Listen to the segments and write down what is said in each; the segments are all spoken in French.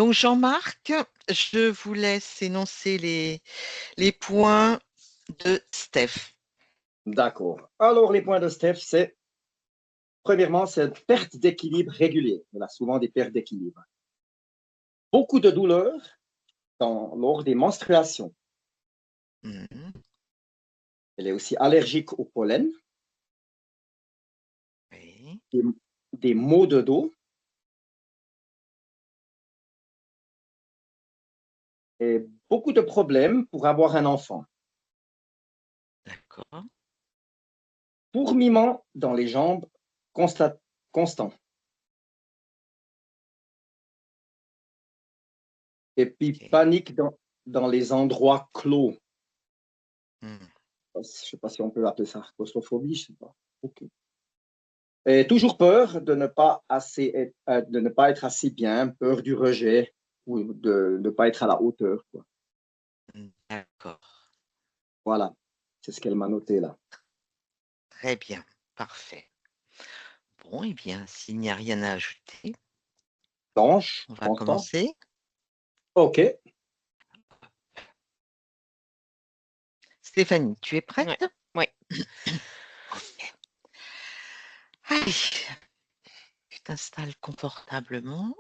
Donc Jean-Marc, je vous laisse énoncer les points de Steph. D'accord. Alors, les points de Steph, premièrement, c'est une perte d'équilibre régulière. Il a souvent des pertes d'équilibre. Beaucoup de douleurs lors des menstruations. Mhm. Elle est aussi allergique au pollen, Oui. des maux de dos et beaucoup de problèmes pour avoir un enfant. D'accord. Fourmillement dans les jambes constant. Et puis Ok. panique dans les endroits clos. Mhm. Je ne sais pas si on peut appeler ça claustrophobie, je ne sais pas. Ok. Et toujours peur de ne pas être assez bien, peur du rejet ou de ne pas être à la hauteur, quoi. D'accord. Voilà, c'est ce qu'elle m'a noté là. Très bien. Parfait. Bon, eh bien, s'il n'y a rien à ajouter, Blanche, on va constant. commencer. Ok, Stéphanie, tu es prête? Ouais. Ouais. Ok. Allez, tu t'installes confortablement.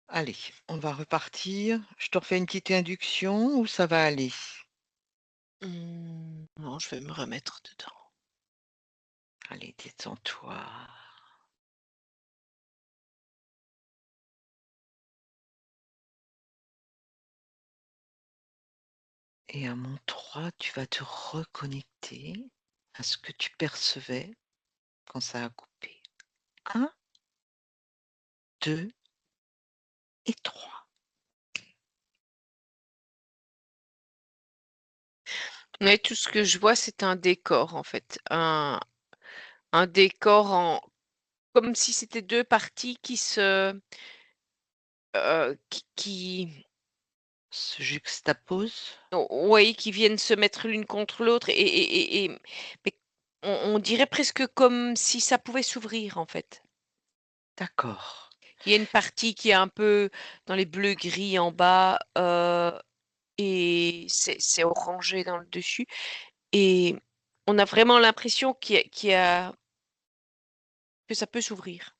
Allez, on va repartir. Je te refais une petite induction ou ça va aller? Non, je vais me remettre dedans. Allez, détends-toi. Et à mon 3, tu vas te reconnecter à ce que tu percevais quand ça a coupé. 1, 2 et 3. Mais tout ce que je vois, c'est un décor, en fait. Un décor comme si c'était deux parties qui qui Se juxtapose. oui, qui viennent se mettre l'une contre l'autre mais on dirait presque comme si ça pouvait s'ouvrir, en fait. D'accord. Il y a une partie qui est un peu dans les bleus gris en bas, et c'est orangé dans le dessus et on a vraiment l'impression que ça peut s'ouvrir.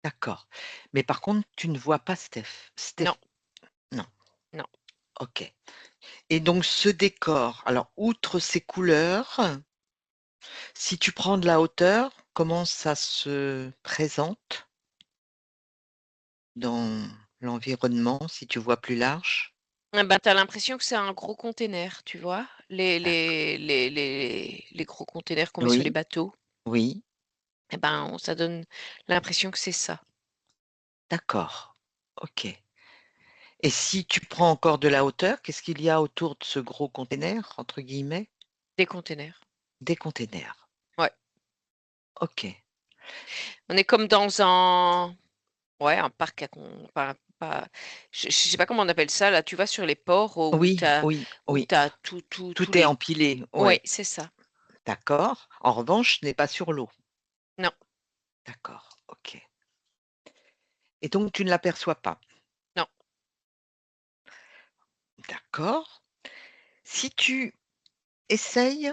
D'accord. Mais par contre, tu ne vois pas Steph. Non, Non. non. OK. Et donc ce décor, alors outre ses couleurs, si tu prends de la hauteur, comment ça se présente dans l'environnement, si tu vois plus large? Ah ben, tu as l'impression que c'est un gros container, tu vois? D'accord. Les gros containers qu'on met sur les Oui, bateaux oui, et ben, ça donne l'impression que c'est ça, d'accord. OK. Et si tu prends encore de la hauteur, qu'est-ce qu'il y a autour de ce gros container, entre guillemets? des containers. Des containers. Ouais. OK. On est comme dans un ouais, un parc à con pas je sais pas comment on appelle ça là, tu vois sur les ports où Oui, tu as oui, oui. tous Tout est les empilé, ouais, ouais. c'est ça. D'accord. En revanche, ce n'est pas sur l'eau. Non, D'accord, OK. Et donc tu ne l'aperçois pas? non. D'accord. Si tu essayes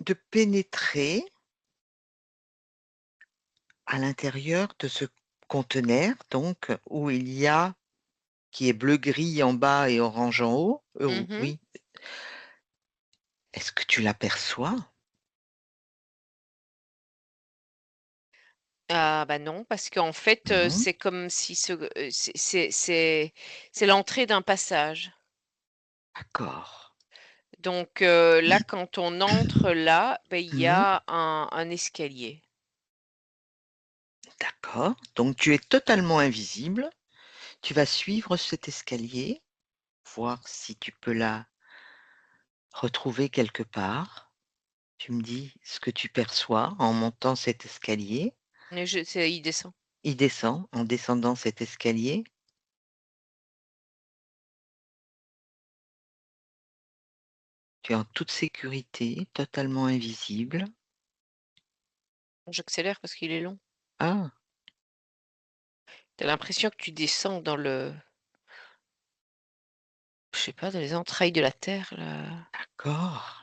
de pénétrer à l'intérieur de ce conteneur, donc où il y a qui est bleu-gris en bas et orange en haut, Mmh. oui. Est-ce que tu l'aperçois? Ah bah non, parce qu'en fait, Non. c'est comme si c'est l'entrée d'un passage. D'accord. Donc là, quand on entre là, beh, il y Mmh. a un escalier. D'accord. Donc tu es totalement invisible. Tu vas suivre cet escalier, voir si tu peux la retrouver quelque part. Tu me dis ce que tu perçois en montant cet escalier. Mais je c'est il descend. Il descend en descendant cet escalier. Tu es en toute sécurité, totalement invisible. J'accélère parce qu'il est long. Ah! Tu as l'impression que tu descends dans le je sais pas, dans les entrailles de la terre, là. D'accord.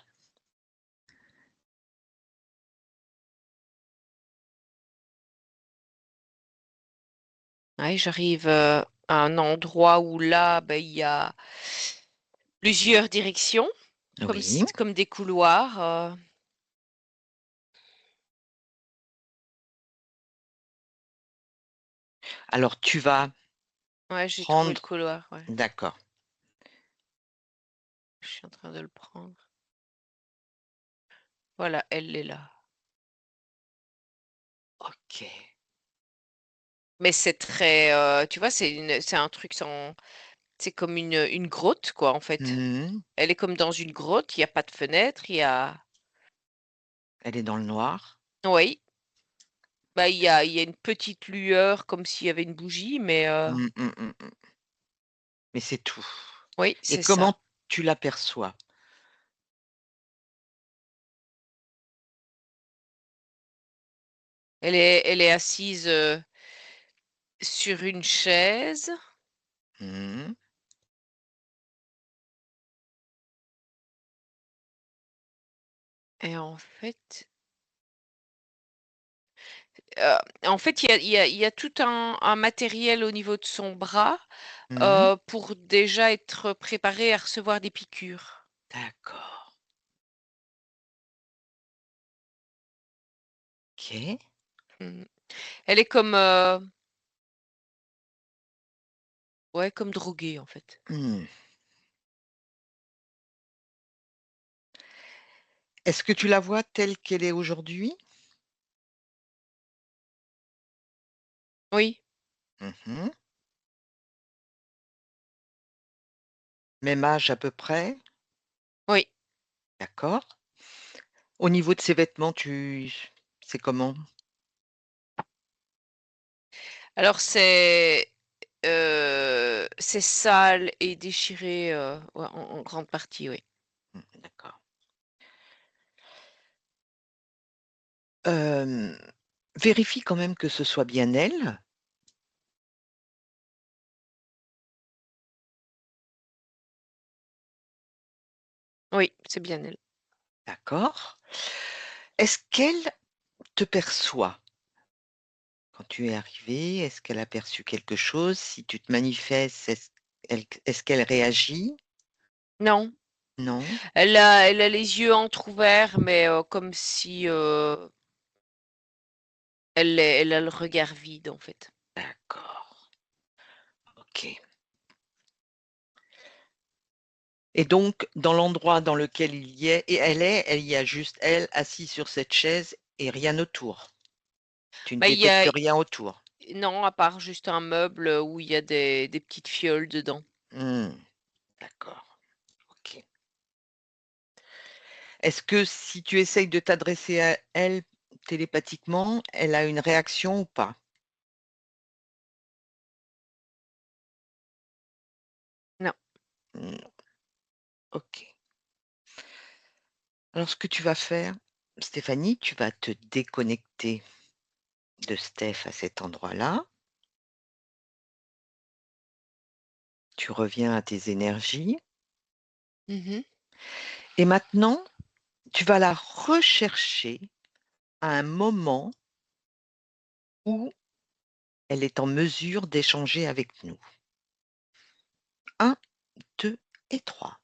Ouais, j'arrive, à un endroit où là, il y a plusieurs directions, Oui. comme des couloirs, Alors tu vas ouais, j'ai trouvé le prendre couloir, ouais. d'accord. Je suis en train de le prendre. Voilà, elle est là. OK. Mais c'est très, tu vois, c'est un truc sans c'est comme une grotte, quoi, en fait. Mmh. Elle est comme dans une grotte, il y a pas de fenêtre, il y a Elle est dans le noir. oui, il y a une petite lueur comme s'il y avait une bougie, mais Mmh, mmh, mmh, mmh. Mais c'est tout. oui, Et c'est ça. comment tu l'aperçois? Elle est assise, sur une chaise Mmh. et en fait, il y a tout un matériel au niveau de son bras, Mmh. pour déjà être préparée à recevoir des piqûres. D'accord. OK. Mmh. Elle est comme, ouais, comme droguée, en fait. Mmh. Est-ce que tu la vois telle qu'elle est aujourd'hui? Oui, Mmh. Même âge à peu près? oui. D'accord. Au niveau de ses vêtements, c'est comment? Alors c'est sale et déchiré, ouais, en grande partie, oui. D'accord. Hem, Vérifie quand même que ce soit bien elle, Oui, c'est bien elle. d'accord? Est-ce qu'elle te perçoit? Quand tu es arrivé, est-ce qu'elle a perçu quelque chose? Si tu te manifestes, est-ce qu'elle réagit? Non, Non? elle a les yeux entr'ouverts, mais comme si, elle a le regard vide, en fait. D'accord, OK. Et donc dans l'endroit dans lequel il y a juste elle assise sur cette chaise et rien autour? Tu ne Il y a détectes rien autour? non, à part juste un meuble, où il y a des petites fioles dedans. Mmh, d'accord, OK. Est-ce que si tu essayes de t'adresser à elle télépathiquement, elle a une réaction ou pas? Non. Mmh, OK. Alors ce que tu vas faire, Stéphanie, tu vas te déconnecter de Steph à cet endroit-là. Tu reviens à tes énergies Mmh. et maintenant, tu vas la rechercher à un moment où elle est en mesure d'échanger avec nous. 1, 2 et 3.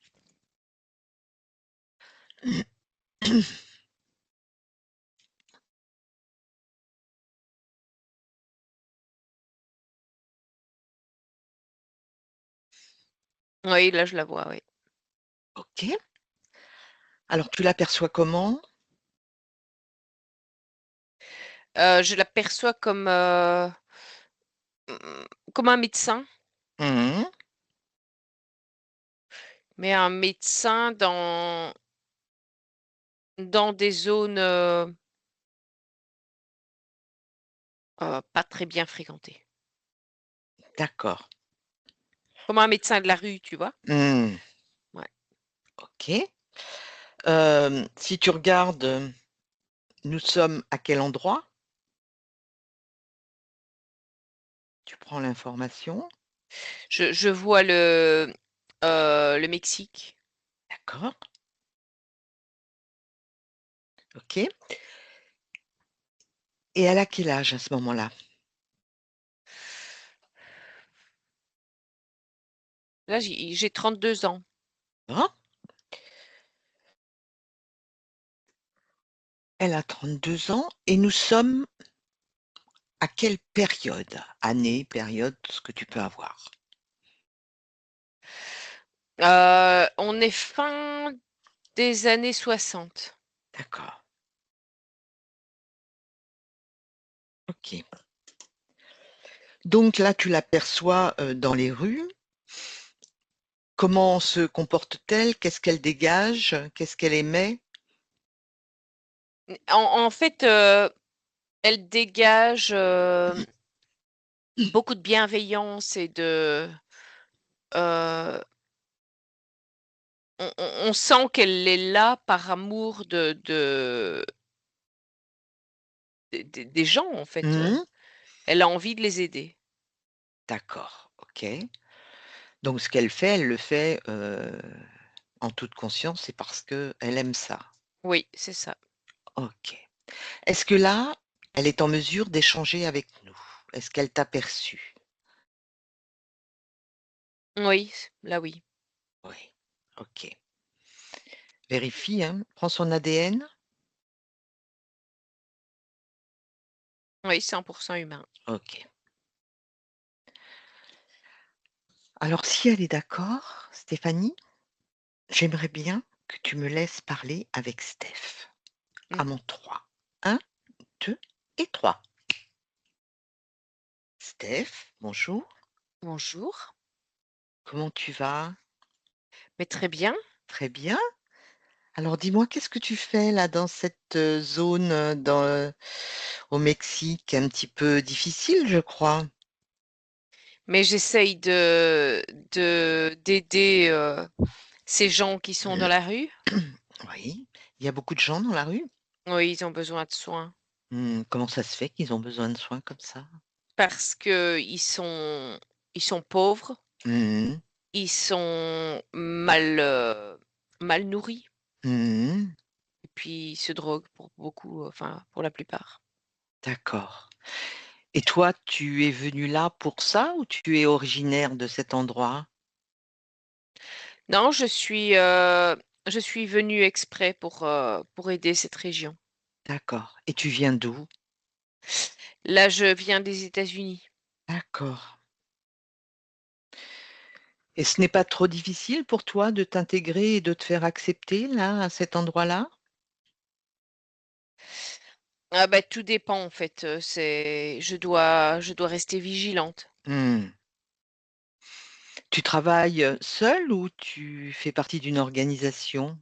Oui, là, je la vois, oui. OK. Alors tu l'aperçois comment? Je l'aperçois comme un médecin, Mmh. mais un médecin dans des zones, pas très bien fréquentées. D'accord. Comme un médecin de la rue, tu vois? Mmh. Ouais. OK. Si tu regardes, nous sommes à quel endroit? Tu prends l'information. Je vois le Mexique. D'accord. OK. Et elle a quel âge à ce moment-là? Là, j'ai 32 ans. Hein? Elle a 32 ans et nous sommes à quelle période? Année, période, ce que tu peux avoir. On est fin des années 60. D'accord. OK. Donc là, tu l'aperçois, dans les rues. Comment se comporte-t-elle? Qu'est-ce qu'elle dégage? Qu'est-ce qu'elle émet? En fait, elle dégage, beaucoup de bienveillance et heu, on sent qu'elle est là par amour des gens, en fait, Mmh. elle a envie de les aider. D'accord, OK. Donc ce qu'elle fait, elle le fait, en toute conscience et parce qu'elle aime ça. Oui, c'est ça. OK. Est-ce que là, elle est en mesure d'échanger avec nous? Est-ce qu'elle t'a perçu? Oui, là, oui. Oui. OK. Vérifie, hein. Prends son ADN. Oui, 100% humain. OK. Alors si elle est d'accord, Stéphanie, j'aimerais bien que tu me laisses parler avec Steph. À Mmh. mon 3. 1, 2 et 3. Steph, bonjour. Bonjour, Comment tu vas? mais très bien. Très bien. Alors dis-moi, qu'est-ce que tu fais là dans cette, zone, au Mexique? Un petit peu difficile, je crois? Mais j'essaye d'aider, ces gens qui sont dans la rue. Oui. Il y a beaucoup de gens dans la rue? Oui, ils ont besoin de soins Mmh, comment ça se fait qu'ils ont besoin de soins comme ça? parce qu'ils sont pauvres, Mmh. ils sont mal nourris Mmh. et puis ils se droguent pour beaucoup, enfin pour la plupart. D'accord. Et toi, tu es venu là pour ça ou tu es originaire de cet endroit? Non, je suis venue exprès pour aider cette région. D'accord. Et tu viens d'où? Là, je viens des États-Unis. D'accord. Et ce n'est pas trop difficile pour toi de t'intégrer et de te faire accepter là, à cet endroit-là? Ah bah, tout dépend en fait, c'est je dois rester vigilante. Mmh. Tu travailles, seule ou tu fais partie d'une organisation?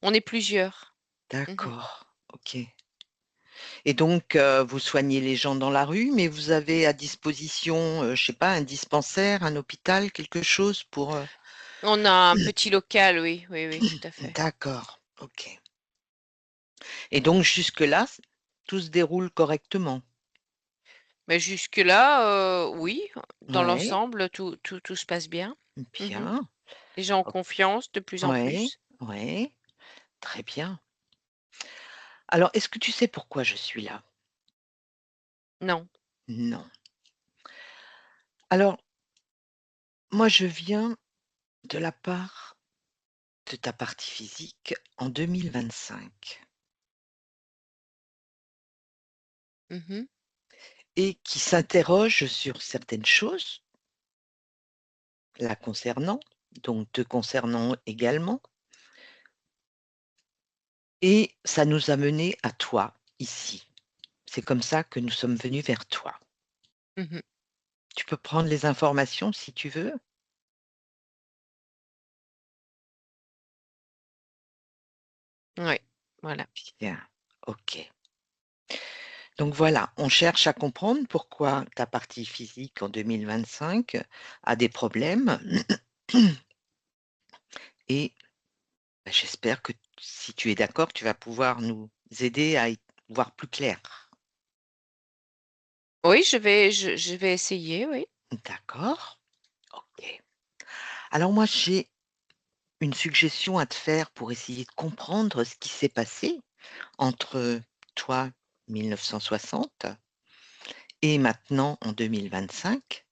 On est plusieurs. Mmh. D'accord, OK. Et donc, vous soignez les gens dans la rue, mais vous avez à disposition, je sais pas, un dispensaire, un hôpital, quelque chose pour, On a un petit local, oui, oui, oui, tout à fait. D'accord, OK. Et donc jusque-là, tout se déroule correctement? Mais jusque-là, oui, dans Ouais, l'ensemble, tout se passe bien. Mmh. bien. Les gens ont O confiance de plus en ouais, plus. ouais, très bien. Alors, est-ce que tu sais pourquoi je suis là? Non. Non. Alors, moi, je viens de la part de ta partie physique en 2025 Mmh. et qui s'interroge sur certaines choses la concernant, donc te concernant également, et ça nous a menés à toi, ici. C'est comme ça que nous sommes venus vers toi. Mmh. Tu peux prendre les informations si tu veux? Ouais, voilà. Bien, OK. Donc voilà, on cherche à comprendre pourquoi ta partie physique en 2025 a des problèmes et bah, j'espère que si tu es d'accord, tu vas pouvoir nous aider à y voir plus clair. Oui, je vais essayer, oui. D'accord, OK. Alors moi, j'ai une suggestion à te faire pour essayer de comprendre ce qui s'est passé entre toi, 1960 et maintenant en 2025.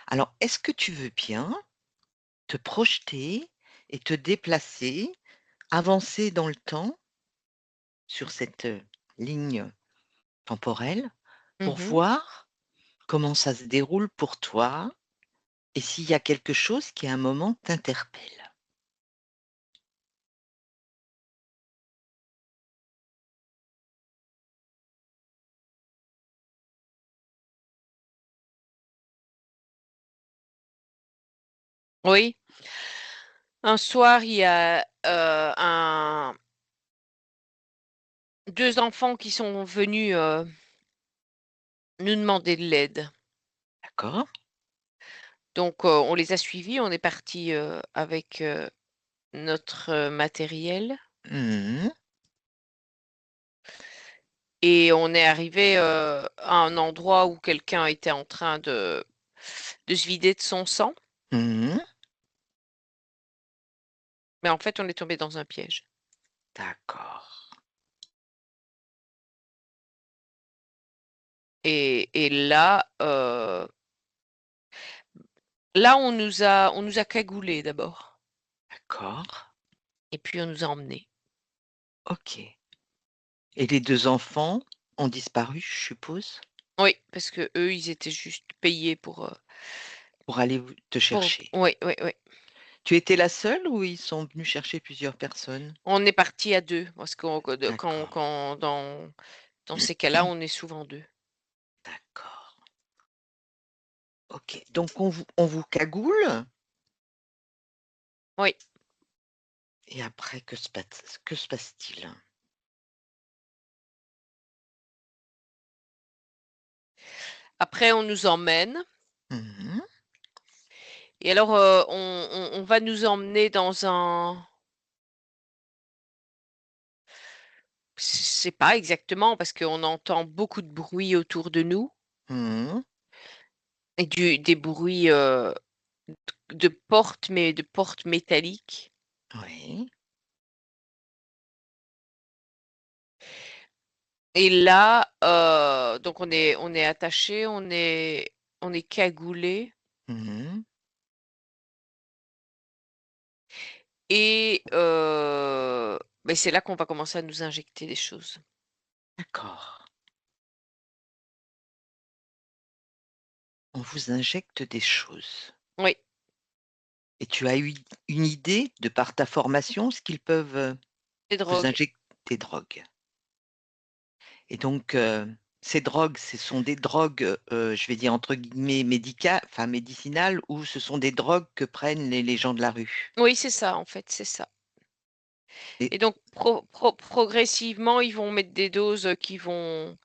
Alors, est-ce que tu veux bien te projeter et te déplacer, avancer dans le temps sur cette, ligne temporelle pour Mmh. voir comment ça se déroule pour toi et s'il y a quelque chose qui, à un moment, t'interpelle? Oui. Un soir, il y a, un 2 enfants qui sont venus, nous demander de l'aide. D'accord? Donc, on les a suivis, on est partis, avec, notre, matériel Mmh mh. et on est arrivé à un endroit où quelqu'un était en train de se vider de son sang, Mmh. mais en fait, on est tombé dans un piège. D'accord. Et là, on nous a cagoulés d'abord D'accord. et puis on nous a emmenés. OK. Et les 2 enfants ont disparu, je suppose? Oui, parce que eux, ils étaient juste payés Pour aller vous te pour chercher? oui, oui, oui. Tu étais la seule ou ils sont venus chercher plusieurs personnes? On est partis à 2 parce qu'on que de D'accord, quand dans ces cas-là, on est souvent 2. d'accord. OK. Donc on vous cagoule Oui. et après que se passe-t-il? Après, on nous emmène Mmh. et alors, on va nous emmener dans un je sais pas exactement parce qu'on entend beaucoup de bruit autour de nous Mmh. et des bruits, de portes, mais de portes métalliques. Oui. Et là, donc on est attachés, on est cagoulés Mmh. et beh, c'est là qu'on va commencer à nous injecter des choses. D'accord. On vous injecte des choses Oui, et tu as eu une idée, de par ta formation, ce qu'ils peuvent, des vous drogues. injecter? Des drogues et donc ces drogues, ce sont des drogues, je vais dire entre guillemets enfin «médicinales» ou ce sont des drogues que prennent les gens de la rue? Oui, c'est ça, en fait, c'est ça. Et Et donc progressivement, ils vont mettre des doses, qui vont,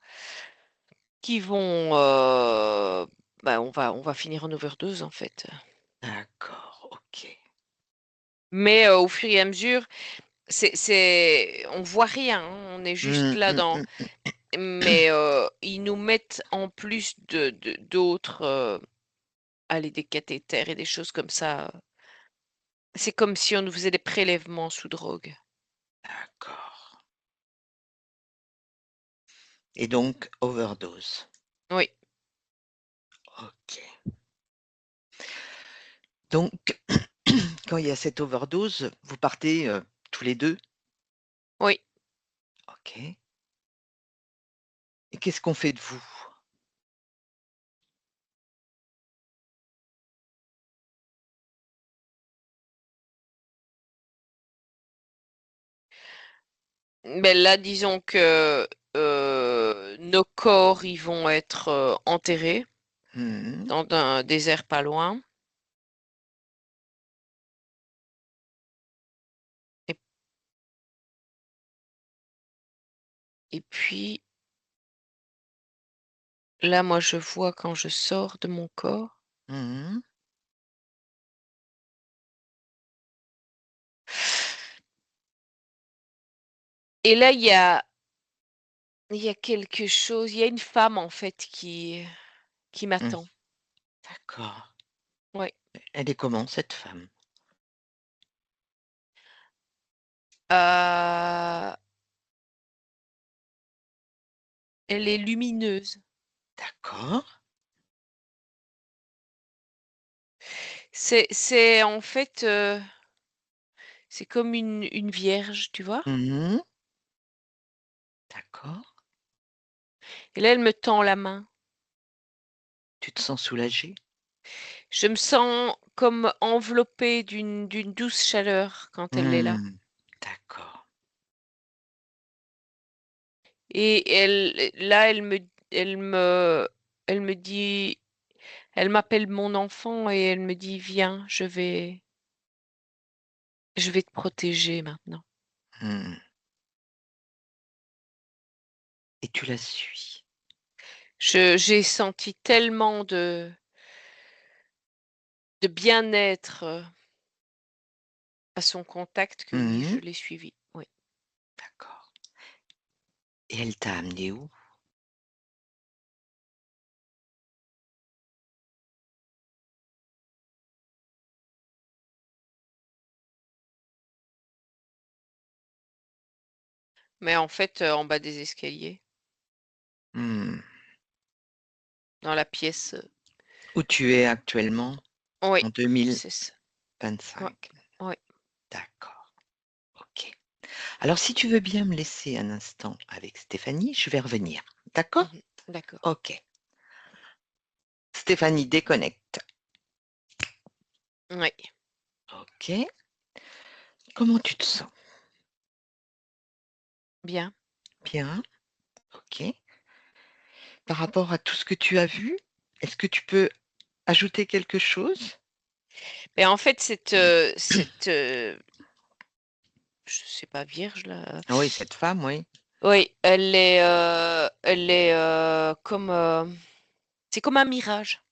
bah, on va finir en overdose, en fait. d'accord, OK. Mais, au fur et à mesure, on voit rien, hein, on est juste Mmh, là mmh, dans mmh. mais, ils nous mettent en plus d'autres, allez, des cathéters et des choses comme ça. C'est comme si on nous faisait des prélèvements sous drogue. D'accord et donc overdose. Oui, OK. Donc quand il y a cette overdose, vous partez, tous les 2. oui. OK et qu'est-ce qu'on fait de vous? Mais là, disons que, nos corps, ils vont être, enterrés Mmh. dans un désert pas loin et puis là, moi, je vois quand je sors de mon corps Mmh. et là, il y a quelque chose, il y a une femme, en fait, qui qui Mmh. m'attend. D'accord. Ouais. Elle est comment cette femme? Heu, elle est lumineuse. D'accord. C'est en fait, c'est comme une vierge, tu vois? Mmh. D'accord. Et là, elle me tend la main. Tu te sens soulagée? Je me sens comme enveloppée d'une douce chaleur quand elle est là. Mmh. D'accord. Et là, elle me dit elle m'appelle mon enfant et elle me dit: «Viens, je vais te protéger maintenant». Mmh. Et tu la suis? J'ai senti tellement de bien-être, à son contact que oui, je Mmh. l'ai suivie, oui. D'accord. Et elle t'a amené où? Mais en fait, en bas des escaliers, Mmh. dans la pièce, Où tu es actuellement oui, en c'est ça. Ouais, 2025? ouais. D'accord. OK. Alors si tu veux bien me laisser un instant avec Stéphanie, je vais revenir. D'accord? Mmh. D'accord. OK. Stéphanie déconnecte. Oui. OK. Comment tu te sens? Bien. Bien? OK. Par rapport à tout ce que tu as vu, est-ce que tu peux ajouter quelque chose? Et en fait, je sais pas, vierge là, Oui, cette femme, oui. oui, elle est, comme, c'est comme un mirage.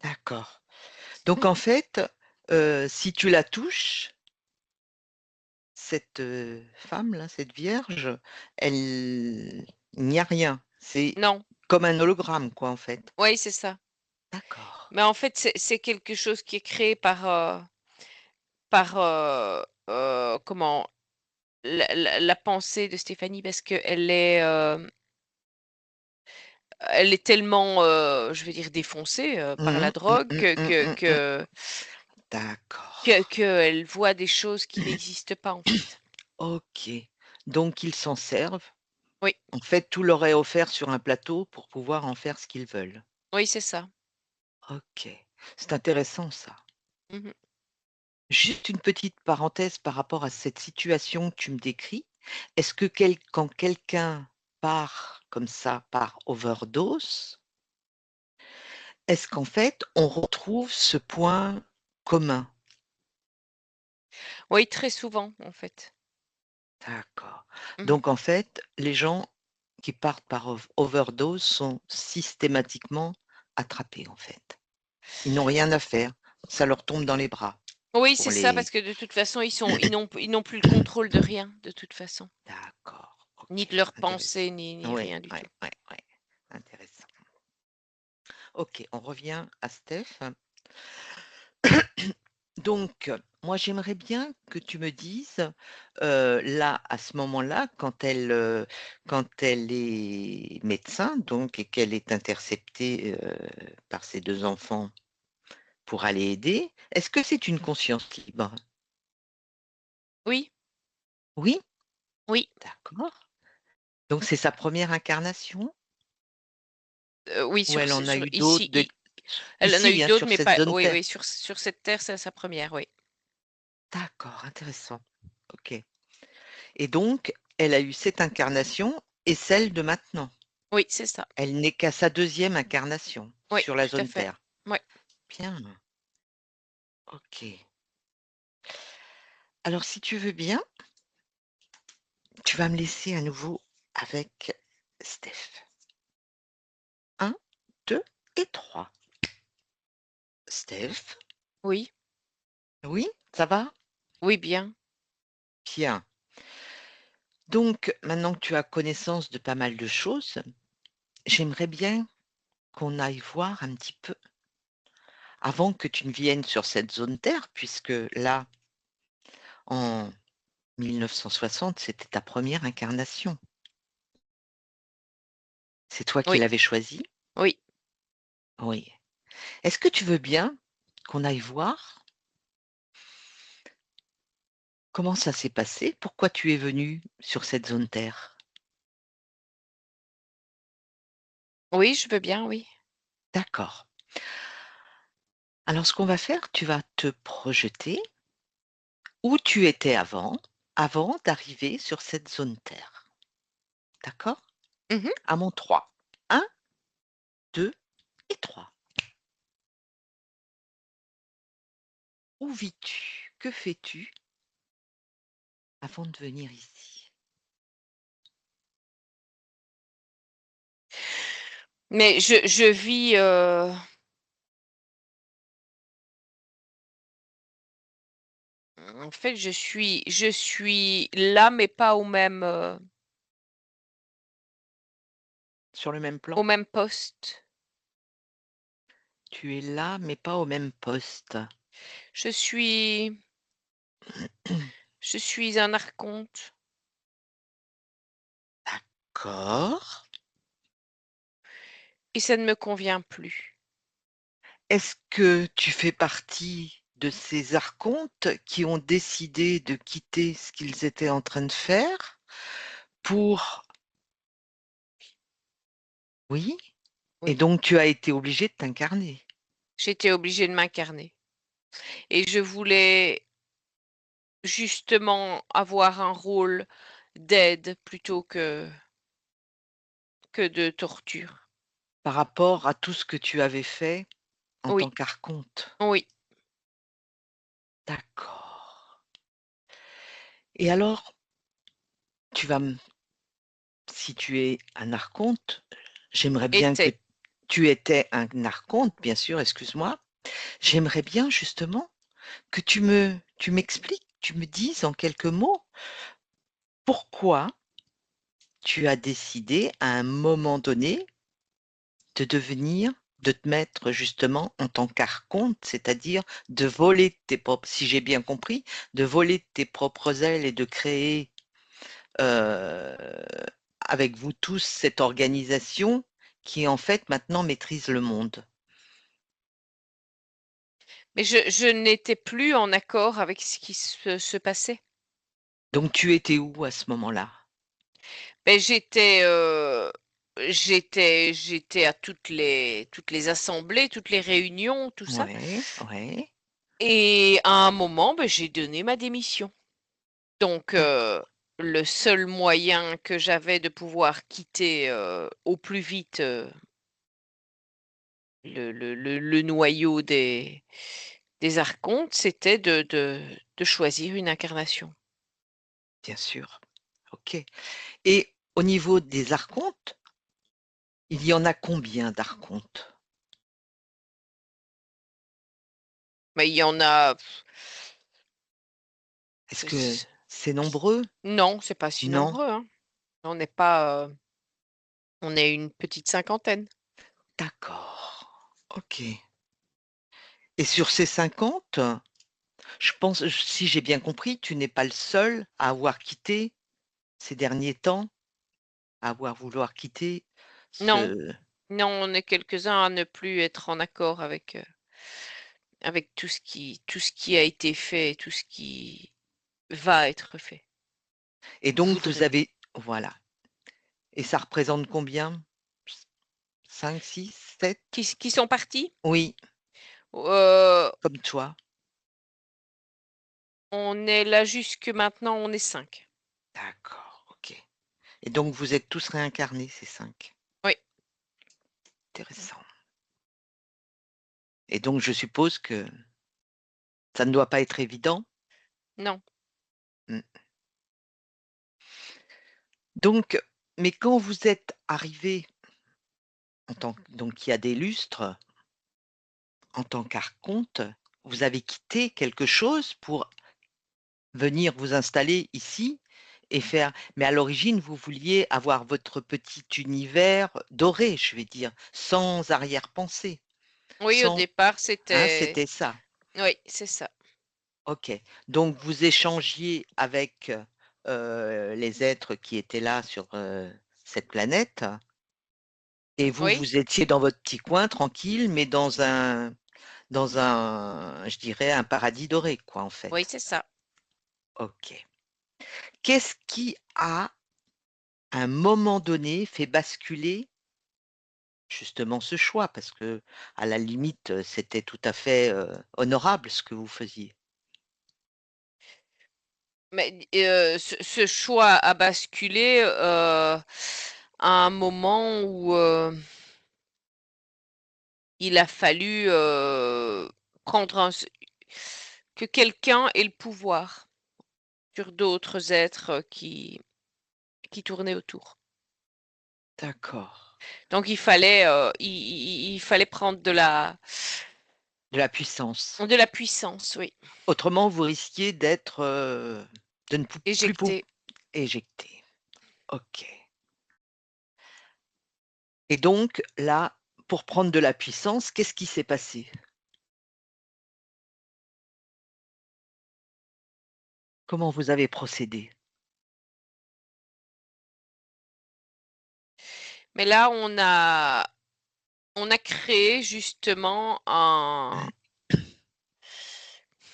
D'accord. Donc en fait, si tu la touches, cette, femme-là, cette vierge, elle il n'y a rien. C'est Non, comme un hologramme, quoi, en fait? oui, c'est ça. D'accord. Mais en fait, c'est quelque chose qui est créé par, comment? La pensée de Stéphanie parce qu'elle est, elle est tellement, je vais dire défoncée, par Mmh la mh. Mmh, drogue mmh, mmh, mmh, mmh. D'accord. qu'elle voit des choses qui n'existent pas, en fait. OK. Donc ils s'en servent. Oui, En fait, tout leur est offert sur un plateau pour pouvoir en faire ce qu'ils veulent. oui, c'est ça. OK. C'est intéressant ça. Mmh. Juste une petite parenthèse par rapport à cette situation que tu me décris. Est-ce que quand quelqu'un part comme ça, par overdose, est-ce qu'en fait on retrouve ce point commun? Oui, très souvent, en fait. D'accord. Mmh. Donc en fait, les gens qui partent par overdose sont systématiquement attrapés en fait. Ils n'ont rien à faire, ça leur tombe dans les bras Oui, c'est pour ça, les parce que de toute façon, ils n'ont plus le contrôle de rien, de toute façon. d'accord, Ni OK, de leurs intéressant. pensées, ni Oui, rien du ouais, tout. ouais, ouais, intéressant. OK, on revient à Steph. Donc, moi, j'aimerais bien que tu me dises, là, à ce moment-là, quand elle est médecin, donc, et qu'elle est interceptée, par ses 2 enfants pour aller aider, est-ce que c'est une conscience libre? Oui, Oui? oui, D'accord. Donc c'est sa première incarnation? oui, Ou elle en a sur eu d'autres ici, de elle en a eu ici, hein, d'autres, sur mais cette pas zone oui, Terre? oui, sur cette terre, c'est sa première, oui. D'accord, intéressant. OK. Et donc, elle a eu cette incarnation et celle de maintenant? Oui, c'est ça. Elle n'est qu'à sa deuxième incarnation Oui, sur la tout à zone fait. Terre? Ouais. Bien, OK. Alors si tu veux bien, tu vas me laisser à nouveau avec Steph. 1, 2 et 3. Steph? Oui, Oui, ça va? oui, bien. Bien. Donc maintenant que tu as connaissance de pas mal de choses, j'aimerais bien qu'on aille voir un petit peu, avant que tu ne viennes sur cette zone Terre, puisque là, en 1960, c'était ta première incarnation. C'est toi qui Oui, l'avais choisie? oui. Oui. Est-ce que tu veux bien qu'on aille voir comment ça s'est passé? Pourquoi tu es venu sur cette zone Terre? Oui, je veux bien, oui. D'accord. Alors ce qu'on va faire, tu vas te projeter où tu étais avant d'arriver sur cette zone Terre. D'accord? Mmh. À mon 3. 1, 2 et 3. Où vis-tu? Que fais-tu avant de venir ici? Mais je vis, en fait, je suis là, mais pas Sur le même plan? au même poste. Tu es là, mais pas au même poste. Je suis je suis un archonte D'accord. et ça ne me convient plus. Est-ce que tu fais partie de ces archontes qui ont décidé de quitter ce qu'ils étaient en train de faire pour oui? Et Oui, donc tu as été obligé de t'incarner? j'étais obligée de m'incarner et je voulais justement avoir un rôle d'aide plutôt que de torture. Par rapport à tout ce que tu avais fait en Oui, tant qu'archonte? oui. D'accord. Et alors, tu vas me si tu es un archonte, j'aimerais bien que Était. tu étais un archonte, bien sûr, excuse-moi. J'aimerais bien justement que tu m'expliques, tu me dises en quelques mots, pourquoi tu as décidé à un moment donné de te mettre justement en tant qu'archonte, c'est-à-dire de voler tes propres si j'ai bien compris, de voler tes propres ailes et de créer, heu, avec vous tous cette organisation qui en fait maintenant maîtrise le monde. Mais je n'étais plus en accord avec ce qui se passait. Donc tu étais où à ce moment-là? Beh, j'étais à toutes les assemblées, toutes les réunions, tout ça Ouais, ouais, et à un moment, beh, j'ai donné ma démission. Donc d'accord, le seul moyen que j'avais de pouvoir quitter, au plus vite, le noyau des archontes, c'était de choisir une incarnation. bien sûr. OK. Et au niveau des archontes, il y en a combien d'archontes? Mais il y en a Est-ce que s c'est nombreux? non, c'est pas si Non? nombreux, hein. On n'est pas, on est une petite cinquantaine. D'accord. OK. Et sur ces 50, je pense si j'ai bien compris, tu n'es pas le seul à avoir quitté ces derniers temps, à avoir vouloir quitter Non, ce non, on est quelques-uns à ne plus être en accord avec tout ce qui a été fait et tout ce qui va être fait et ou donc vous voudrait. avez voilà et ça représente combien? 5, 6, 7. Qui sont partis? Oui, Heu, comme toi. on est là jusque maintenant, on est 5. D'accord, OK. Et donc vous êtes tous réincarnés, ces 5. Oui, Intéressant. Et donc je suppose que ça ne doit pas être évident? non, Mmh. Donc mais quand vous êtes arrivés en tant que donc il y a des lustres, en tant qu'archonte, vous avez quitté quelque chose pour venir vous installer ici et faire mais à l'origine, vous vouliez avoir votre petit univers doré, je vais dire, sans arrière-pensée, Oui, au sans départ, c'était ça? oui, c'est ça. OK. Donc vous échangiez avec, les êtres qui étaient là sur, cette planète et vous, Oui, vous étiez dans votre petit coin tranquille, mais dans un, je dirais, un paradis doré, quoi, en oui, fait. c'est ça. OK. Qu'est-ce qui a, à un moment donné, fait basculer justement ce choix? Parce que à la limite, c'était tout à fait, honorable ce que vous faisiez. Mais ce choix a basculé, à un moment où, il a fallu, prendre un s que quelqu'un ait le pouvoir sur d'autres êtres, qui tournaient autour. D'accord. Donc il fallait, il fallait prendre De la puissance. de la puissance, oui, Autrement, vous risquiez d'être, de ne pou plus pou éjecter. éjecté. OK. Et donc là, pour prendre de la puissance, qu'est-ce qui s'est passé? Comment vous avez procédé? Mais là, on a créé justement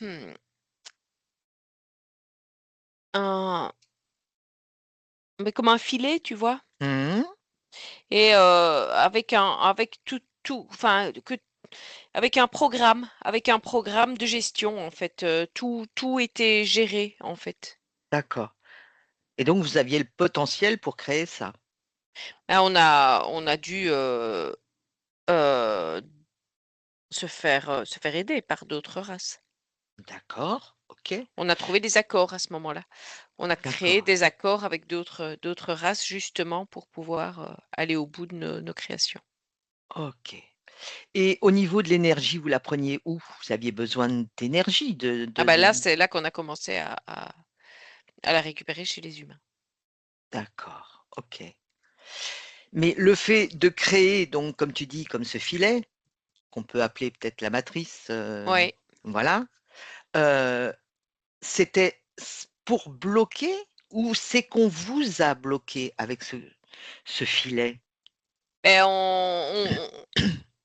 mmh, un mais comme un filet, tu vois? Mmh. Et avec tout enfin, avec un programme de gestion, en fait, tout était géré, en fait. D'accord. Et donc vous aviez le potentiel pour créer ça? Là, on a dû, heu, se faire aider par d'autres races. D'accord, OK, On a trouvé des accords à ce moment-là. On a créé d'accord, des accords avec d'autres races justement pour pouvoir, aller au bout de nos créations. OK. Et au niveau de l'énergie, vous la preniez où? Vous aviez besoin d'énergie, Ah bah, là, c'est là qu'on a commencé à la récupérer chez les humains. d'accord, OK. Mais le fait de créer donc comme tu dis, comme ce filet, qu'on peut appeler peut-être la matrice, Ouais. voilà, heu, c'était pour bloquer ou c'est qu'on vous a bloqué avec ce filet? Et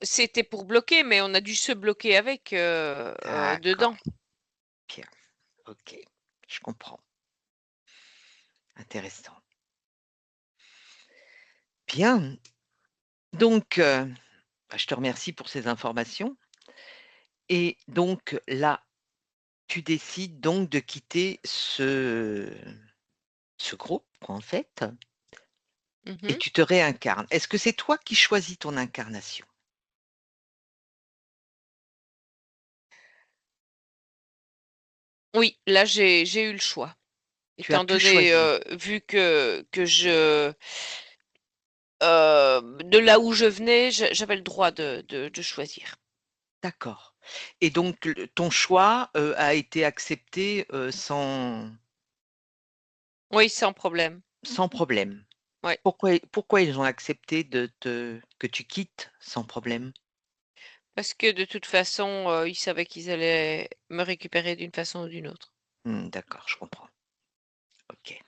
c'était pour bloquer, mais on a dû se bloquer avec, dedans. D'accord, bien, OK, je comprends. Intéressant. Bien, donc bah, je te remercie pour ces informations et donc là, tu décides donc de quitter ce groupe, en fait et Mmh. tu te réincarnes. Est-ce que c'est toi qui choisis ton incarnation? Oui, là, j'ai eu le choix. Tu as Étant pu donné, choisir? vu que de là où je venais, j'avais le droit de choisir. D'accord et donc ton choix, a été accepté, Oui, sans problème. sans problème? Ouais, Pourquoi ils ont accepté que tu quittes sans problème? parce que de toute façon, ils savaient qu'ils allaient me récupérer d'une façon ou d'une autre. Mmh, d'accord, je comprends. OK.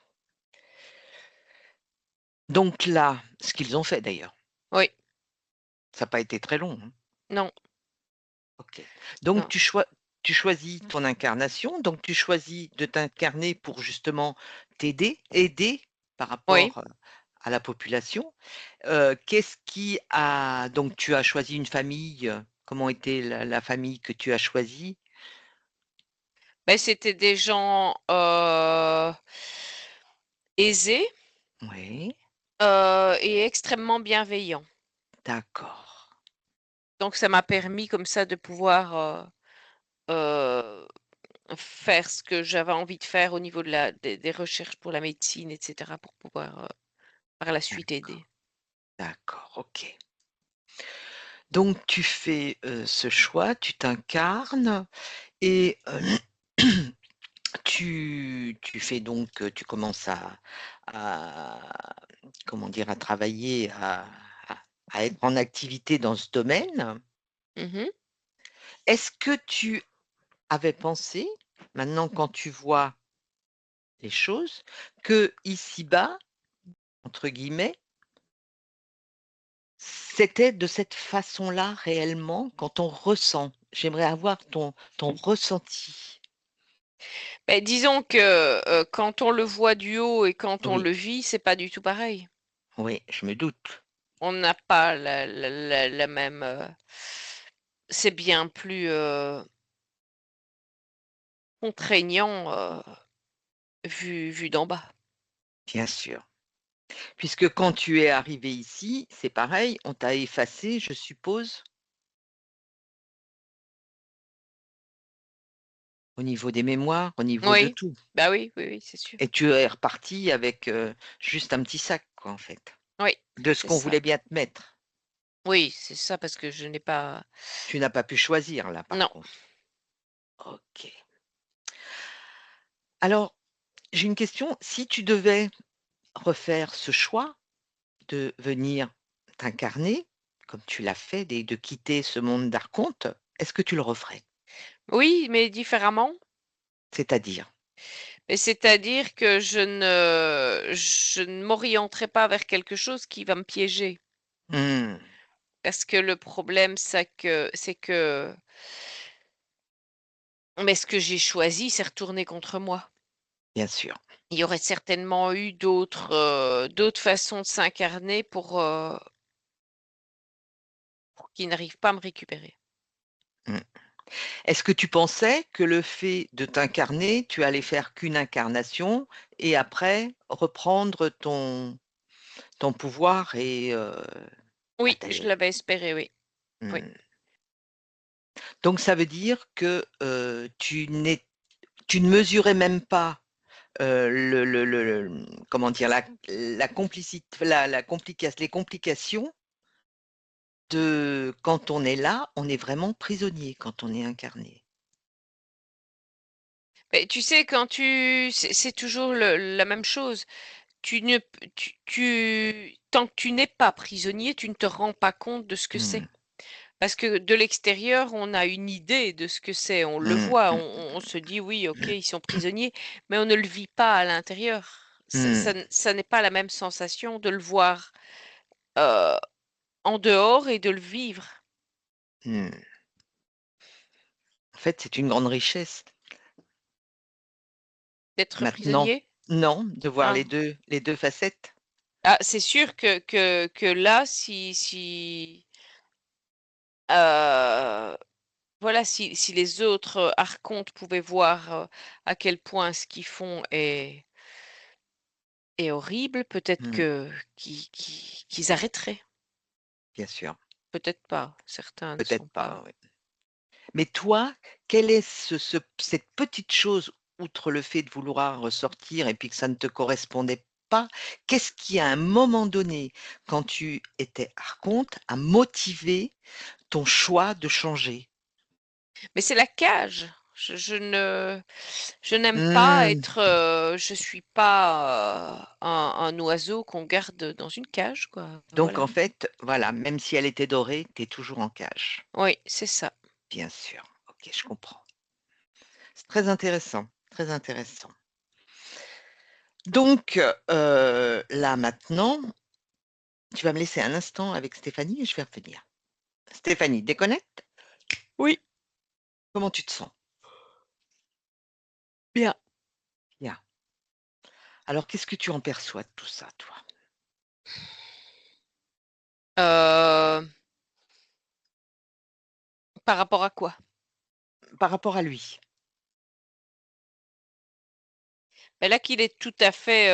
Donc là, ce qu'ils ont fait d'ailleurs, Oui, ça n'a pas été très long, hein? non, OK. Donc non. tu choisis ton incarnation, donc tu choisis de t'incarner pour justement aider par Oui, rapport, à la population. Qu'est-ce qui a donc tu as choisi une famille, comment était la famille que tu as choisie? beh, c'était des gens, aisés, Oui, et extrêmement bienveillants. d'accord, Donc ça m'a permis comme ça de pouvoir, heu faire ce que j'avais envie de faire au niveau de la des recherches pour la médecine et cetera pour pouvoir, par la suite aider. d'accord, OK. Donc tu fais, ce choix, tu t'incarnes et tu fais donc, tu commences à comment dire? À travailler, à à être en activité dans ce domaine. Mmh. Est-ce que tu avais pensé, maintenant quand tu vois les choses, que ici-bas, entre guillemets, c'était de cette façon-là réellement quand on ressent? J'aimerais avoir ton ressenti. Beh, disons que, quand on le voit du haut et quand on Oui, le vit, c'est pas du tout pareil. oui, je me doute. On n'a pas la même, c'est bien plus, contraignant, vu d'en bas. Bien sûr. Puisque quand tu es arrivé ici, c'est pareil, on t'a effacé, je suppose? Au niveau des mémoires, au niveau de Oui, tout? bah, oui, oui, oui, c'est sûr. Et tu es reparti avec, juste un petit sac quoi, en fait, Oui, de ce c'est qu'on ça. voulait bien te mettre. Oui, c'est ça parce que je n'ai pas Tu n'as pas pu choisir là, par non. contre. OK. Alors, j'ai une question, si tu devais refaire ce choix de venir t'incarner, comme tu l'as fait, de quitter ce monde d'archonte, est-ce que tu le referais? Oui, mais différemment. C'est-à-dire? Et c'est-à-dire que je ne m'orienterai pas vers quelque chose qui va me piéger. Mmh, Parce que le problème, c'est que mais ce que j'ai choisi, c'est retourné contre moi. bien sûr. Il y aurait certainement eu d'autres façons de s'incarner pour qu'ils n'arrivent pas à me récupérer. Mmh. Est-ce que tu pensais que le fait de t'incarner, tu allais faire qu'une incarnation et après reprendre ton pouvoir et bah, Oui, ta je l'avais espéré, oui. Oui. mmh, donc ça veut dire que, tu ne mesurais même pas, comment dire? La complicit la complica les complications de quand on est là, on est vraiment prisonnier quand on est incarné. Beh, tu sais, quand tu c'est toujours la même chose. Tu ne p tu tant que tu n'es pas prisonnier, tu ne te rends pas compte de ce que c'est. Mmh. Parce que de l'extérieur, on a une idée de ce que c'est, on le Mmh, voit, mmh, on se dit: «Oui, OK, ils sont prisonniers», mais on ne le vit pas à l'intérieur. mmh, Ça n'est pas la même sensation de le voir, heu, en dehors et de le vivre. mmh. En fait, c'est une grande richesse. D'être Maintenant, prisonnier? non, de voir Ah. les 2 facettes. Ah, c'est sûr que là, heu, voilà, si les autres, archontes pouvaient voir, à quel point ce qu'ils font est horrible, peut-être Mmh, que qu'ils arrêteraient. bien sûr, Peut-être pas, certains ne peut-être sont pas, pas oui. Mais toi, quelle est cette petite chose, outre le fait de vouloir ressortir et puis que ça ne te correspondait pas, qu'est-ce qui, à un moment donné, quand tu étais archonte, a motivé ton choix de changer? mais c'est la cage. Je n'aime pas Mmh, être, je suis pas, un oiseau qu'on garde dans une cage, quoi, donc voilà. en fait, voilà, même si elle était dorée, tu es toujours en cage. Oui, c'est ça. Bien sûr, OK, je comprends. C'est très intéressant, très intéressant. Donc, là maintenant, tu vas me laisser un instant avec Stéphanie et je vais revenir. Stéphanie, déconnecte. Oui, Comment tu te sens? bien. Bien. Alors qu'est-ce que tu en perçois de tout ça, toi? Heu, Par rapport à quoi? Par rapport à lui? Bah, là qu'il est tout à fait,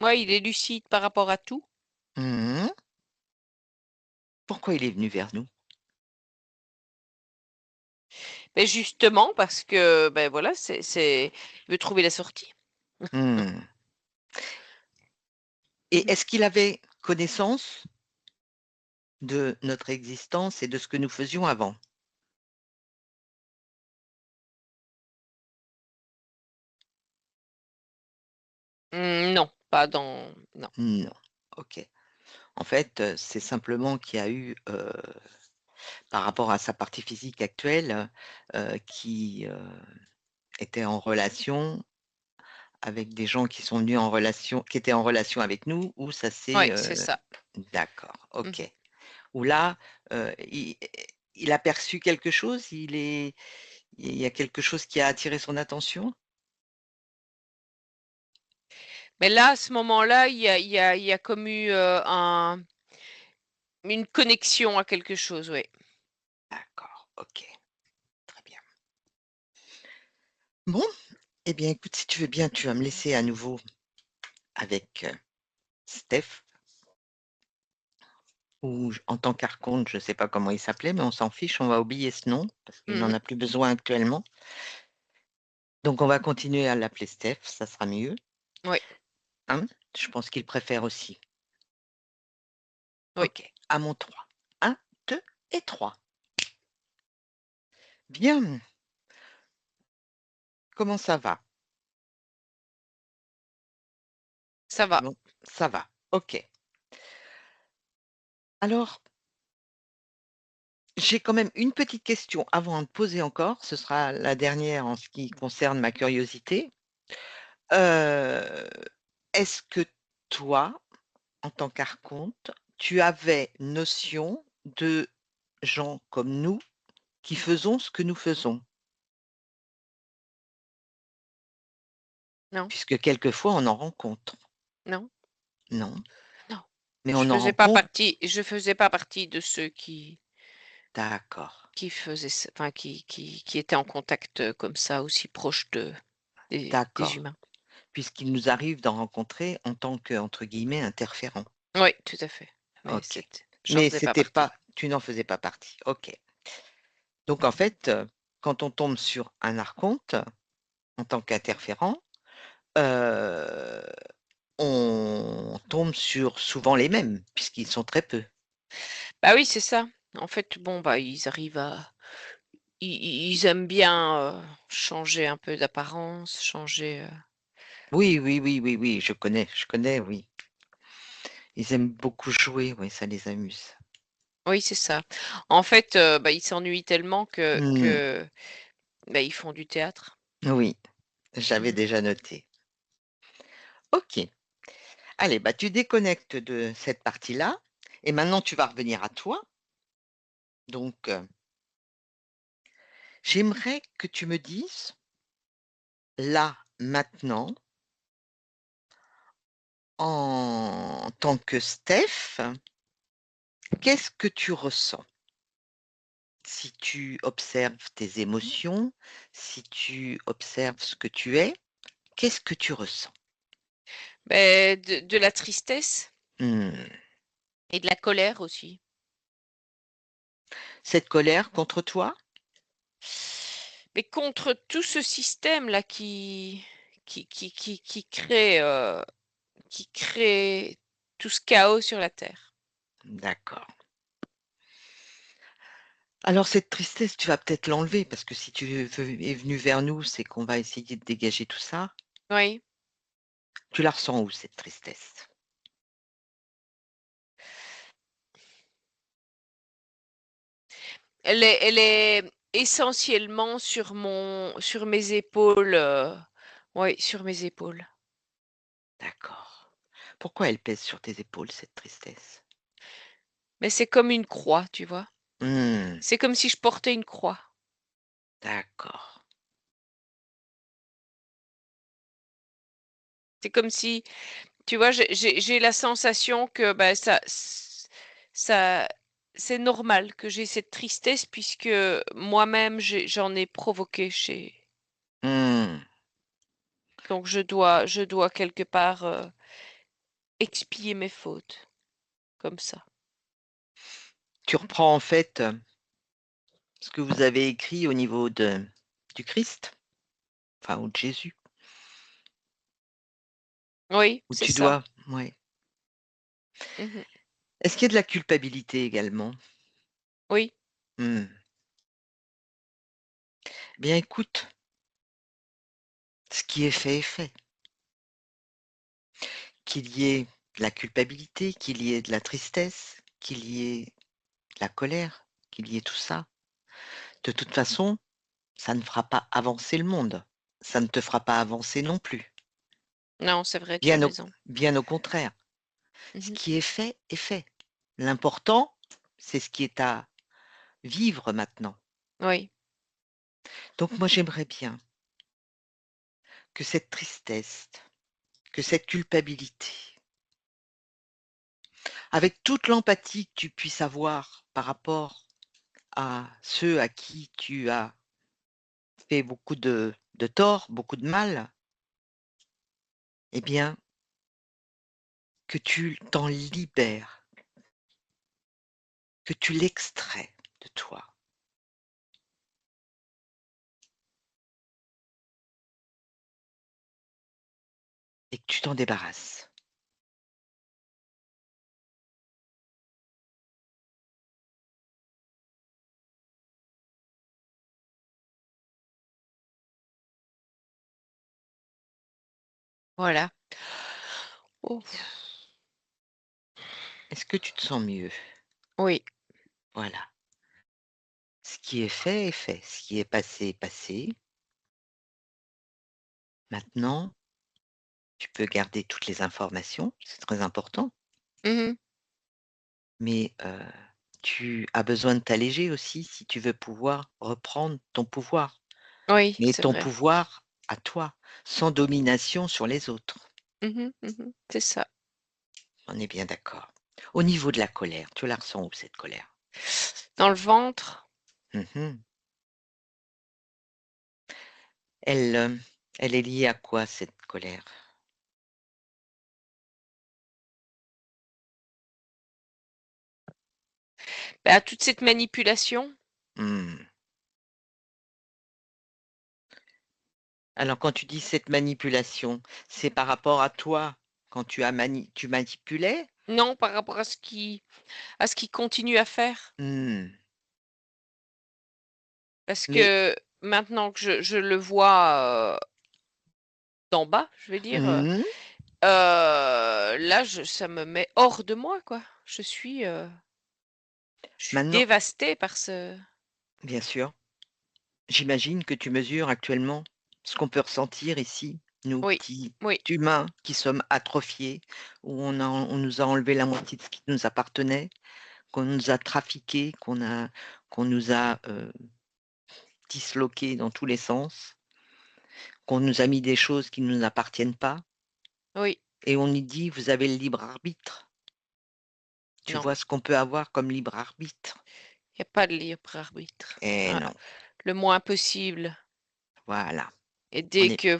ouais, il est lucide par rapport à tout. Mmh. Pourquoi il est venu vers nous? Beh, justement parce que, beh, voilà, il veut trouver la sortie. Mmh. Et Mmh. est-ce qu'il avait connaissance de notre existence et de ce que nous faisions avant? pas dans non. Non. OK. En fait, c'est simplement qu'il y a eu, par rapport à sa partie physique actuelle, qui, était en relation avec des gens qui sont venus en relation qui étaient en relation avec nous, où ça s'est, Ouais, c'est ça. d'accord, OK. Mmh. Où là, il a perçu quelque chose? Il y a quelque chose qui a attiré son attention? Mais là, à ce moment-là, il y a comme eu, une connexion à quelque chose, oui. D'accord, OK, très bien. Bon, eh bien, écoute, si tu veux bien, tu vas me laisser à nouveau avec, Steph, ou j en tant qu'archonte, je ne sais pas comment il s'appelait, mais on s'en fiche, on va oublier ce nom parce qu'il n'en Mmh. a plus besoin actuellement. Donc on va continuer à l'appeler Steph, ça sera mieux, Oui, hein? Je pense qu'il préfère aussi. oui, OK, à mon 3. 1, 2 et 3. Bien, comment ça va? ça va. Bon, ça va, OK. Alors, j'ai quand même une petite question avant de poser encore, ce sera la dernière en ce qui concerne ma curiosité. Heu, est-ce que toi, en tant qu'archonte, tu avais notion de gens comme nous qui faisons ce que nous faisons? Non, Puisque quelquefois on en rencontre, non, non? non. Mais Je on en faisais pas rencontre, partie je faisais pas partie de ceux qui d'accord, qui faisaient ç enfin qui étaient en contact, comme ça, aussi proche des d'accord, humains. puisqu'il nous arrive d'en rencontrer en tant que, entre guillemets, «interférents». Oui, tout à fait. Mais OK. j'en Mais faisais pas c'était partie. pas tu n'en faisais pas partie, OK. Donc en fait, quand on tombe sur un archonte, en tant qu'interférent, heu, on tombe sur souvent les mêmes, puisqu'ils sont très peu. Bah oui, c'est ça. En fait, bon, bah, ils arrivent à ils aiment bien, changer un peu d'apparence, changer, Oui, oui, oui, oui, oui, je connais, oui. Ils aiment beaucoup jouer, oui, ça les amuse. oui, c'est ça. En fait, bah, ils s'ennuient tellement que Mmh, que, bah, ils font du théâtre. oui, j'avais Mmh. déjà noté. OK. Allez, bah, tu déconnectes de cette partie-là et maintenant tu vas revenir à toi. Donc, j'aimerais que tu me dises, là, maintenant, en tant que Steph, qu'est-ce que tu ressens? Si tu observes tes émotions, si tu observes ce que tu es, qu'est-ce que tu ressens? Beh, de la tristesse Mmh. et de la colère aussi. Cette colère contre toi? Mais contre tout ce système-là qui crée tout ce chaos sur la terre. D'accord. Alors cette tristesse, tu vas peut-être l'enlever parce que si tu es venu vers nous, c'est qu'on va essayer de dégager tout ça. Oui. Tu la ressens où cette tristesse? Elle est essentiellement sur mes épaules, oui, sur mes épaules. D'accord. Pourquoi elle pèse sur tes épaules, cette tristesse? Mais c'est comme une croix, tu vois? Mmh, C'est comme si je portais une croix. d'accord. C'est comme si, tu vois, j'ai la sensation que, bah, ça c'est normal que j'ai cette tristesse puisque moi-même j'en ai provoqué chez Mmh. donc je dois quelque part, expier mes fautes, comme ça. Tu reprends en fait, ce que vous avez écrit au niveau du Christ, enfin ou de Jésus, Oui, où c'est tu ça. dois, ouais. Mmh. Est-ce qu'il y a de la culpabilité également? Oui. Mmh. Bien écoute, ce qui est fait est fait. qu'il y ait de la culpabilité, qu'il y ait de la tristesse, qu'il y ait de la colère, qu'il y ait tout ça. De toute façon, ça ne fera pas avancer le monde. Ça ne te fera pas avancer non plus. Non, c'est vrai, tu as Bien au raison. bien au contraire. Ce Mmh. qui est fait est fait. L'important, c'est ce qui est à vivre maintenant. Oui. Donc moi, j'aimerais bien que cette tristesse, que cette culpabilité, avec toute l'empathie que tu puisses avoir par rapport à ceux à qui tu as fait beaucoup de tort, beaucoup de mal, eh bien, que tu t'en libères, que tu l'extrais de toi et que tu t'en débarrasses. Voilà. Oh, Est-ce que tu te sens mieux? oui. Voilà. Ce qui est fait est fait. Ce qui est passé est passé. Maintenant, tu peux garder toutes les informations, c'est très important, Mmh. mais tu as besoin de t'alléger aussi si tu veux pouvoir reprendre ton pouvoir, Oui, mais c'est ton vrai. pouvoir à toi, sans domination sur les autres. Mmh. Mmh. C'est ça. On est bien d'accord. Au niveau de la colère, tu la ressens où cette colère? Dans le ventre, Mmh. Elle, elle est liée à quoi cette colère? bah, toute cette manipulation. Mmh. Alors quand tu dis cette manipulation, c'est par rapport à toi, quand tu manipulais? Non, par rapport à ce qu'il continue à faire. Mmh. Parce Mais que maintenant que je le vois, d'en bas, je vais dire, mmh là, ça me met hors de moi, quoi. Je suis Maintenant, dévastée par ce bien sûr, j'imagine que tu mesures actuellement ce qu'on peut ressentir ici, nous oui, petits oui, humains qui sommes atrophiés, où on nous a enlevé la moitié de ce qui nous appartenait, qu'on nous a trafiqués, qu'on nous a, disloqués dans tous les sens, qu'on nous a mis des choses qui ne nous appartiennent pas oui. et on nous dit: «Vous avez le libre arbitre». Tu Non, vois ce qu'on peut avoir comme libre arbitre? il y a pas de libre arbitre. Eh Ah, non, le moins possible voilà, et on dès est que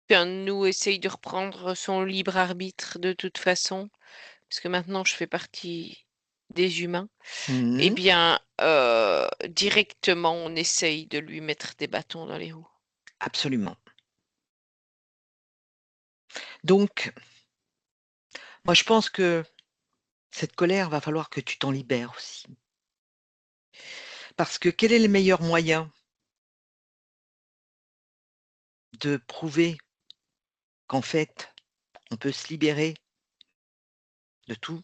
qu'un de nous essaye de reprendre son libre arbitre de toute façon, parce que maintenant je fais partie des humains, eh mmh bien, directement on essaye de lui mettre des bâtons dans les roues. absolument. Donc moi je pense que cette colère, va falloir que tu t'en libères aussi. Parce que quel est le meilleur moyen de prouver qu'en fait, on peut se libérer de tout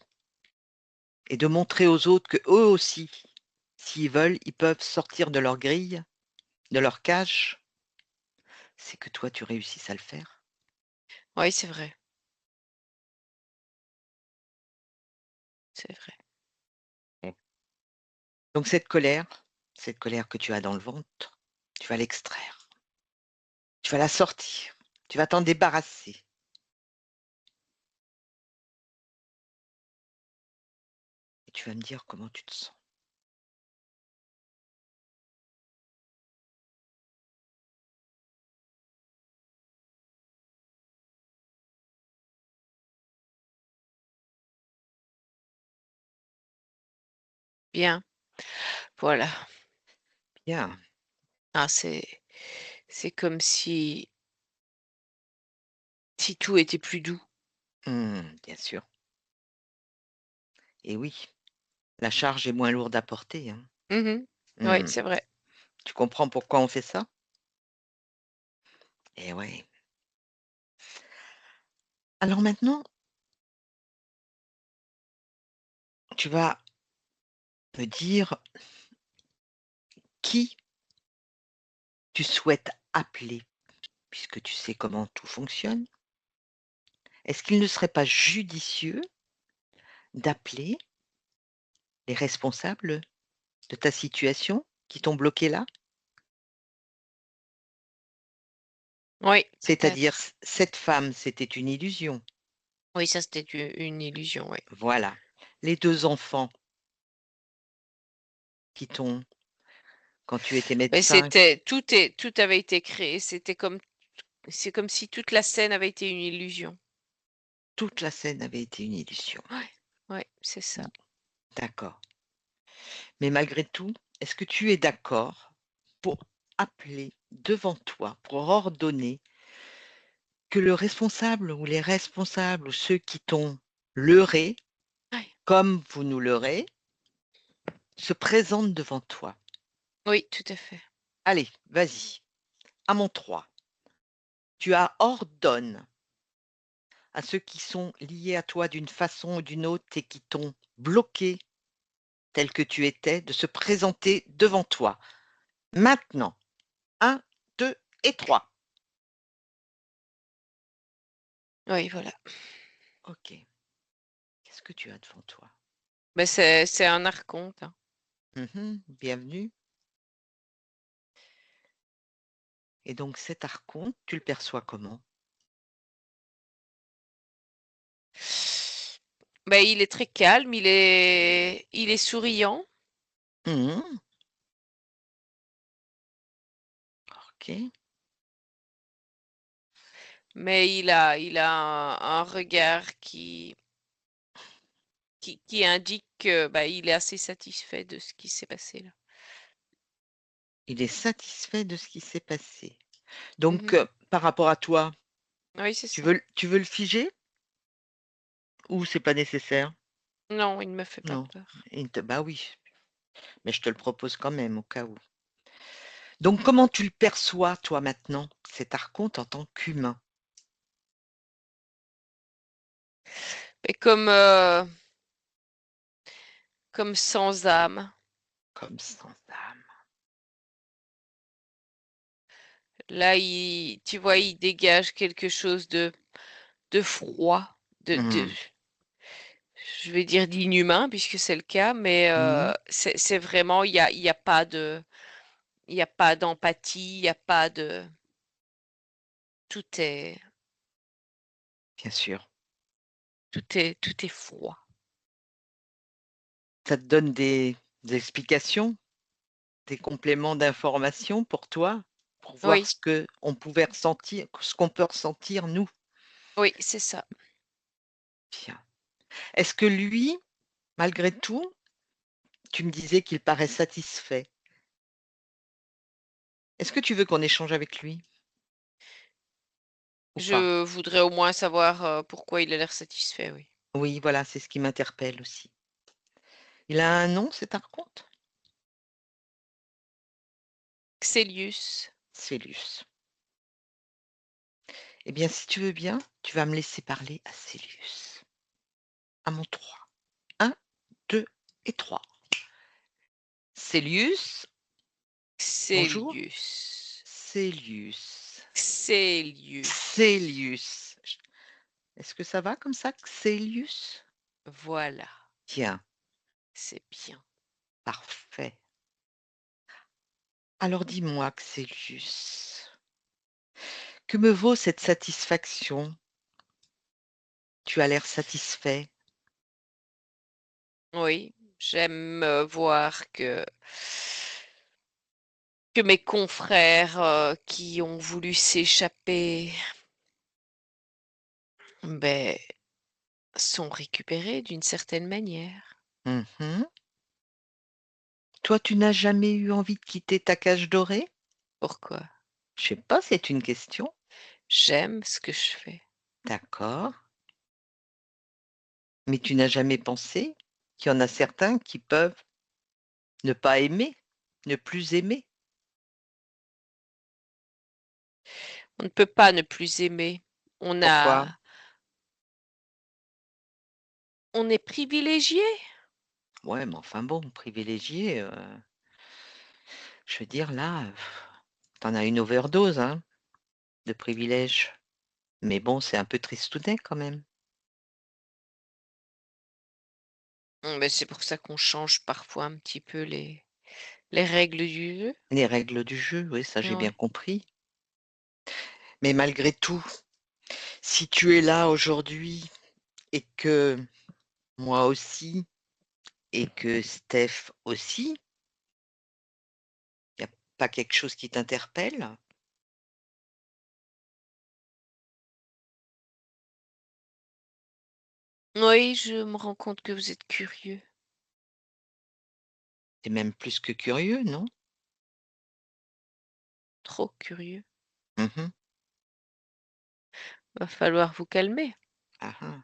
et de montrer aux autres qu'eux aussi, s'ils veulent, ils peuvent sortir de leur grille, de leur cage, c'est que toi tu réussisses à le faire. Oui, c'est vrai. Mmh. Donc cette colère que tu as dans le ventre, tu vas l'extraire, tu vas la sortir, tu vas t'en débarrasser et tu vas me dire comment tu te sens. Bien, voilà. Bien. Ah, c'est comme si tout était plus doux. Bien sûr. Et oui, la charge est moins lourde à porter, hein. Mmh. Oui, Mmh. c'est vrai. Tu comprends pourquoi on fait ça? Eh ouais. Alors maintenant, tu vas me dire qui tu souhaites appeler, puisque tu sais comment tout fonctionne. Est-ce qu'il ne serait pas judicieux d'appeler les responsables de ta situation qui t'ont bloqué là? Oui, C'est-à-dire peut-être. cette femme, c'était une illusion. Oui, ça c'était une illusion, oui. Voilà. Les 2 enfants qui t'ont quand tu étais Mais médecin, tout avait été créé. C'est comme si toute la scène avait été une illusion. toute la scène avait été une illusion. Ouais, ouais, c'est ça. D'accord. Mais malgré tout, est-ce que tu es d'accord pour appeler devant toi, pour ordonner que le responsable ou les responsables ou ceux qui t'ont leurré, Ouais. comme vous nous leurrez, se présentent devant toi? Oui, tout à fait. Allez, vas-y, à mon 3. Tu as ordonne à ceux qui sont liés à toi d'une façon ou d'une autre et qui t'ont bloqué tel que tu étais, de se présenter devant toi. Maintenant, 1, 2 et 3. Oui, voilà. OK. Qu'est-ce que tu as devant toi? Mais c'est un archonte, hein. Bienvenue. Et donc cet archonte, tu le perçois comment? Ben, il est très calme, il est souriant, Mmh. OK. mais il a un regard qui indique que bah, il est assez satisfait de ce qui s'est passé là. Il est satisfait de ce qui s'est passé. Donc, Mhm. par rapport à toi, Oui, c'est tu ça. veux le figer ou c'est pas nécessaire? Non, il ne me fait pas Non, peur. bah oui, mais je te le propose quand même au cas où. Donc comment tu le perçois toi maintenant, cet archonte en tant qu'humain? Et comme sans âme. Comme sans âme. Là, tu vois, il dégage quelque chose de froid, Mmh. je vais dire d'inhumain puisque c'est le cas, mais Mmh. c'est vraiment, il y a pas il y a pas d'empathie, il y a pas de, tout est, Bien sûr. tout est froid. Ça te donne des explications, des compléments d'informations pour toi? Pour voir Oui, ce qu'on pouvait ressentir, ce qu'on peut ressentir nous? oui, c'est ça. Bien. Est-ce que lui, malgré tout, tu me disais qu'il paraît satisfait. Est-ce que tu veux qu'on échange avec lui ou pas? Je voudrais au moins savoir pourquoi il a l'air satisfait, oui. Oui, voilà, c'est ce qui m'interpelle aussi. Il a un nom cet archonte? Xelius, Célius. Eh bien, si tu veux bien, tu vas me laisser parler à Célius. À mon 3. 1, 2 et 3. Célius, bonjour. Xelius, Célius. Xelius. Célius. Est-ce que ça va comme ça, Célius? Voilà, Tiens, c'est bien. parfait. Alors dis-moi, Célius, que me vaut cette satisfaction? Tu as l'air satisfait. Oui, j'aime voir que mes confrères qui ont voulu s'échapper, ben, sont récupérés d'une certaine manière. Mmh. Toi, tu n'as jamais eu envie de quitter ta cage dorée? Pourquoi? Je sais pas, c'est une question. J'aime ce que je fais. D'accord, mais tu n'as jamais pensé qu'il y en a certains qui peuvent ne pas aimer, ne plus aimer? On ne peut pas ne plus aimer. On a, Pourquoi? On est privilégié. Ouais, mais enfin bon, privilégié, je veux dire là, tu as une overdose, hein, de privilèges. Mais bon, c'est un peu tristounet quand même. Mais c'est pour ça qu'on change parfois un petit peu les règles du jeu. Les règles du jeu, oui, ça j'ai bien Ouais. compris. Mais malgré tout, si tu es là aujourd'hui et que moi aussi et que Steph aussi, il y a pas quelque chose qui t'interpelle? Oui, je me rends compte que vous êtes curieux, Tu même plus que curieux, non? trop curieux. Mmh. Va falloir vous calmer. Ah ah.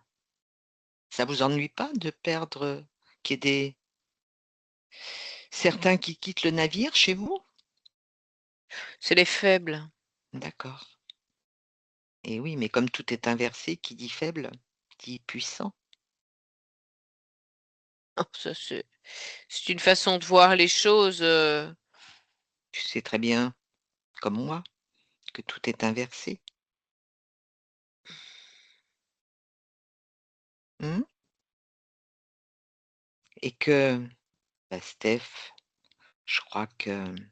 Ça vous ennuie pas de perdre, qu'il y ait des certains qui quittent le navire chez vous? C'est les faibles. D'accord. Et oui, mais comme tout est inversé, qui dit faible dit puissant. Oh, ça c'est une façon de voir les choses, Tu sais très bien, comme moi, que tout est inversé. Mmh? Et que, bah, Steph, je crois qu'elle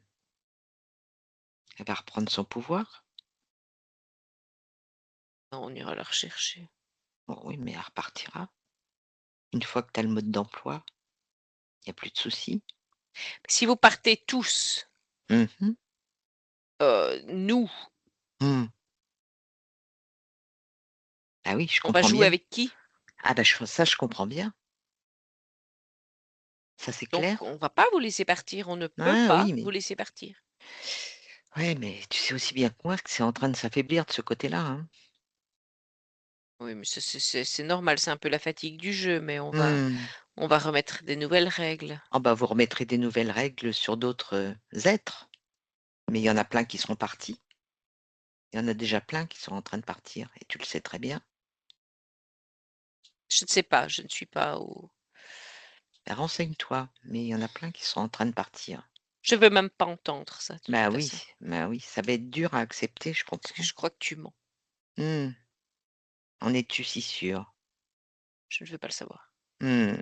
va reprendre son pouvoir. on ira la rechercher. Bon oui, mais elle repartira. Une fois que tu as le mode d'emploi, il y a plus de soucis. Si vous partez tous, Mmh mh. nous, Mmh. Ah oui, je on va comprends jouer bien. avec qui? Ah bah, je comprends bien. Ça, c'est Donc clair. on va pas vous laisser partir, on ne peut Ah pas oui, mais vous laisser partir. ouais, mais tu sais aussi bien que moi que c'est en train de s'affaiblir de ce côté-là, hein. Oui, mais ça c'est normal, c'est un peu la fatigue du jeu, mais Mmh. on va remettre des nouvelles règles. Ah bah, vous remettrez des nouvelles règles sur d'autres, êtres, mais il y en a plein qui seront partis. Il y en a déjà plein qui sont en train de partir et tu le sais très bien. Je ne sais pas, je ne suis pas au Bah, renseigne-toi, mais il y en a plein qui sont en train de partir. je veux même pas entendre ça de toute façon, Bah oui, ça va être dur à accepter, je parce que comprends. je crois que tu mens. Mmh. En es-tu si sûre? Je ne veux pas le savoir. Mmh.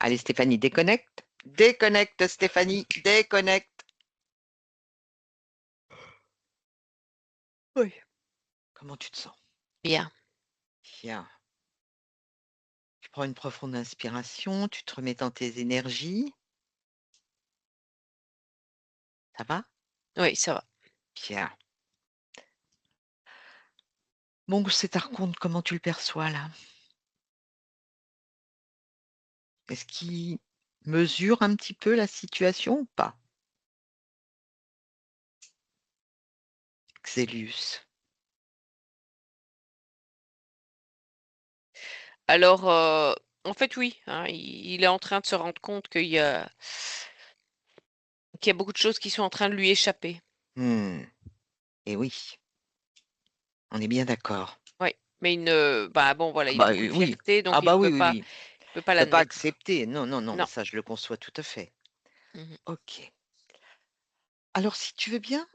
Allez Stéphanie, déconnecte. Déconnecte Stéphanie, déconnecte. Oui. Comment tu te sens? Bien. Bien. Tu prends une profonde inspiration, tu te remets dans tes énergies. Ça va? Oui, ça va. Bien. Bon, cet archonte, comment tu le perçois là? Est-ce qu'il mesure un petit peu la situation ou pas? Xélius. Alors, en fait, oui, hein, il est en train de se rendre compte qu'il y a beaucoup de choses qui sont en train de lui échapper. Mmh. Et oui, on est bien d'accord. Oui, mais bah, bon, voilà, Ah il a bah, beaucoup de oui. fierté, Ah donc bah, oui, oui, oui. il peut pas Tu peux pas l'admettre. accepter. Non, non, non, mais Non. ça, je le conçois tout à fait. Mmh. OK. Alors si tu veux bien,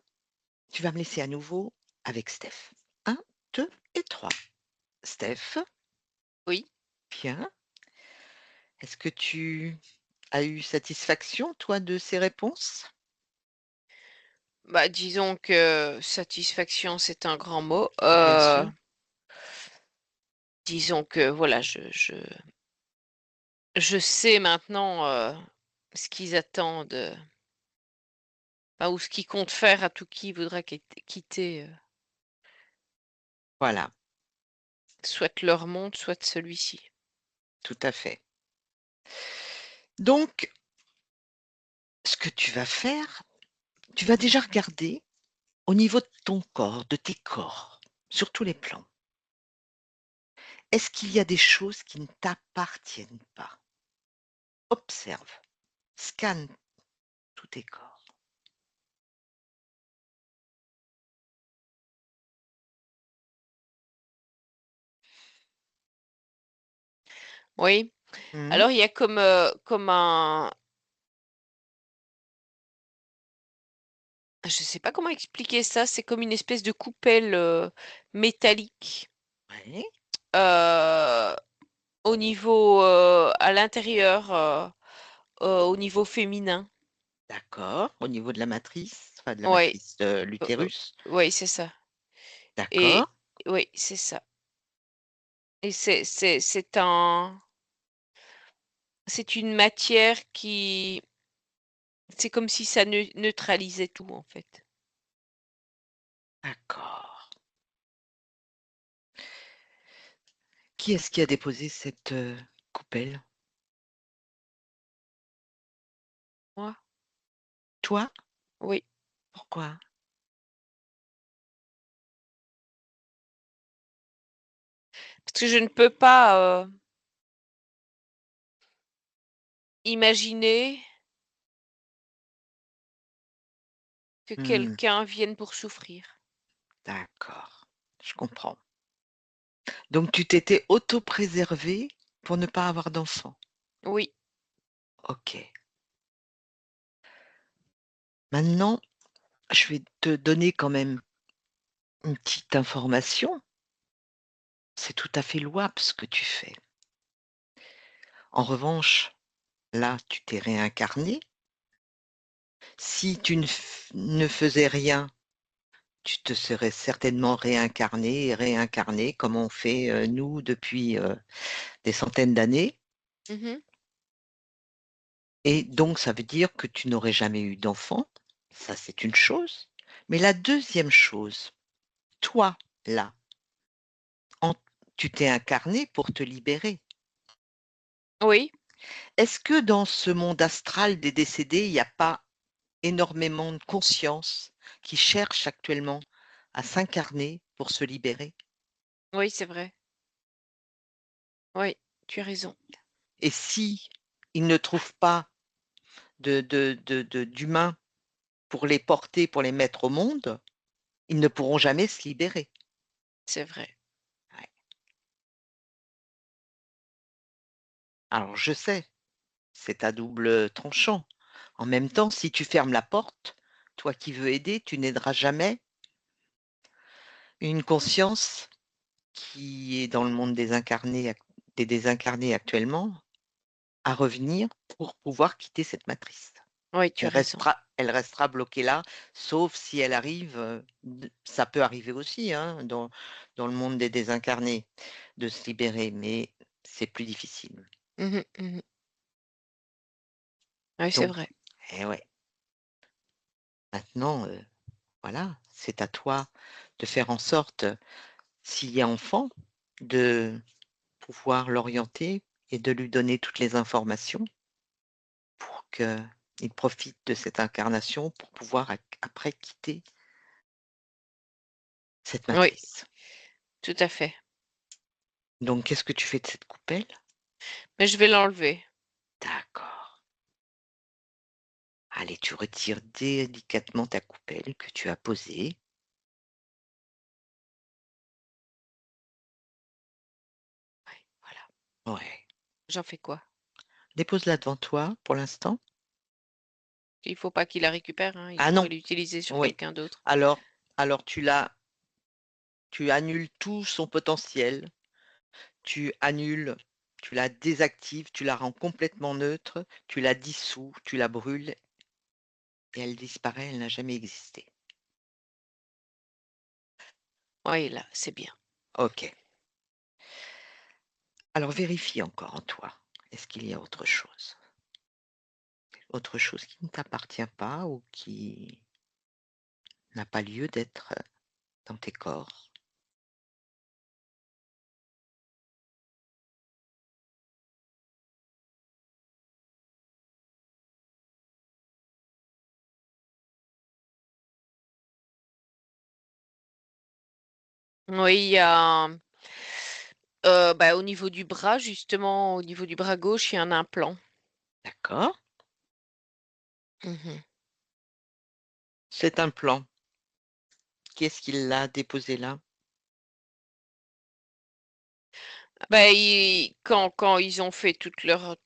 tu vas me laisser à nouveau avec Steph. Un, 2 et 3. Steph, Oui. bien. Est-ce que tu as eu satisfaction, toi, de ces réponses? Bah, disons que satisfaction, c'est un grand mot. Bien sûr. Disons que voilà, je sais maintenant, ce qu'ils attendent, enfin, ou ce qu'ils comptent faire à tout qui voudra quitter, Voilà, soit leur monde, soit celui-ci. tout à fait. Donc, ce que tu vas faire, tu vas déjà regarder au niveau de ton corps, de tes corps, sur tous les plans. Est-ce qu'il y a des choses qui ne t'appartiennent pas? Observe, scanne tous tes corps. Oui. Mmh. Alors, il y a comme un... Je sais pas comment expliquer ça. C'est comme une espèce de coupelle métallique Ouais, euh, au niveau, à l'intérieur, au niveau féminin. d'accord. Au niveau de la matrice, enfin de la Oui, matrice, l'utérus. oui, c'est ça. D'accord, Et oui, c'est ça. Et c'est une matière qui, c'est comme si ça neutralisait tout en fait. d'accord. Qui est-ce qui a déposé cette, coupelle? Moi, Toi? oui, Pourquoi? parce que je ne peux pas imaginer que Mmh, quelqu'un vienne pour souffrir. d'accord, je comprends. Donc tu t'étais autopréservée pour ne pas avoir d'enfant? Oui, OK. Maintenant, je vais te donner quand même une petite information. C'est tout à fait louable ce que tu fais. En revanche, là, tu t'es réincarnée. Si tu ne faisais rien, tu te serais certainement réincarnée et réincarnée comme on fait, nous depuis, des centaines d'années mhm, et donc ça veut dire que tu n'aurais jamais eu d'enfant. Ça, c'est une chose. Mais la deuxième chose, toi, là, en tu t'es incarnée pour te libérer. oui, Est-ce que dans ce monde astral des décédés, il n'y a pas énormément de consciences qui cherchent actuellement à s'incarner pour se libérer? oui, c'est vrai. Oui, tu as raison. Et si ils ne trouvent pas d'humains pour les porter, pour les mettre au monde, ils ne pourront jamais se libérer. C'est vrai. Ouais. Alors je sais, c'est à double tranchant. En même temps, si tu fermes la porte, toi qui veux aider, tu n'aideras jamais une conscience qui est dans le monde des désincarnés actuellement à revenir pour pouvoir quitter cette matrice. Oui, tu as raison. Elle restera bloquée là, sauf si elle arrive, d ça peut arriver aussi, hein, dans le monde des désincarnés, de se libérer, mais c'est plus difficile. Mhm, mhm. Oui, c'est Donc vrai. eh ouais, maintenant, voilà, c'est à toi de faire en sorte, s'il y a enfant, de pouvoir l'orienter et de lui donner toutes les informations pour qu'il profite de cette incarnation pour pouvoir après quitter cette Oui, matrice. tout à fait. Donc qu'est-ce que tu fais de cette coupelle? Mais je vais l'enlever. D'accord. Allez, tu retires délicatement ta coupelle que tu as posée. Ouais, voilà. Ouais. J'en fais quoi? Dépose-la devant toi pour l'instant. Il faut pas qu'il la récupère, hein. Il Ah non, pourrait l'utiliser sur oui. quelqu'un d'autre. Alors alors tu annules tout son potentiel, tu annules, tu la désactives, tu la rends complètement neutre, tu la dissous, tu la brûles et elle disparaît, elle n'a jamais existé. Oui, là, c'est bien. OK. Alors vérifie encore en toi. Est-ce qu'il y a autre chose? Autre chose qui ne t'appartient pas ou qui n'a pas lieu d'être, dans tes corps? Oui, il y a, bah, au niveau du bras, justement, au niveau du bras gauche, il y a un implant. D'accord. Mhm. C'est un plan. Qui est-ce qui l'a déposé là? Ben, quand ils ont fait toutes leurs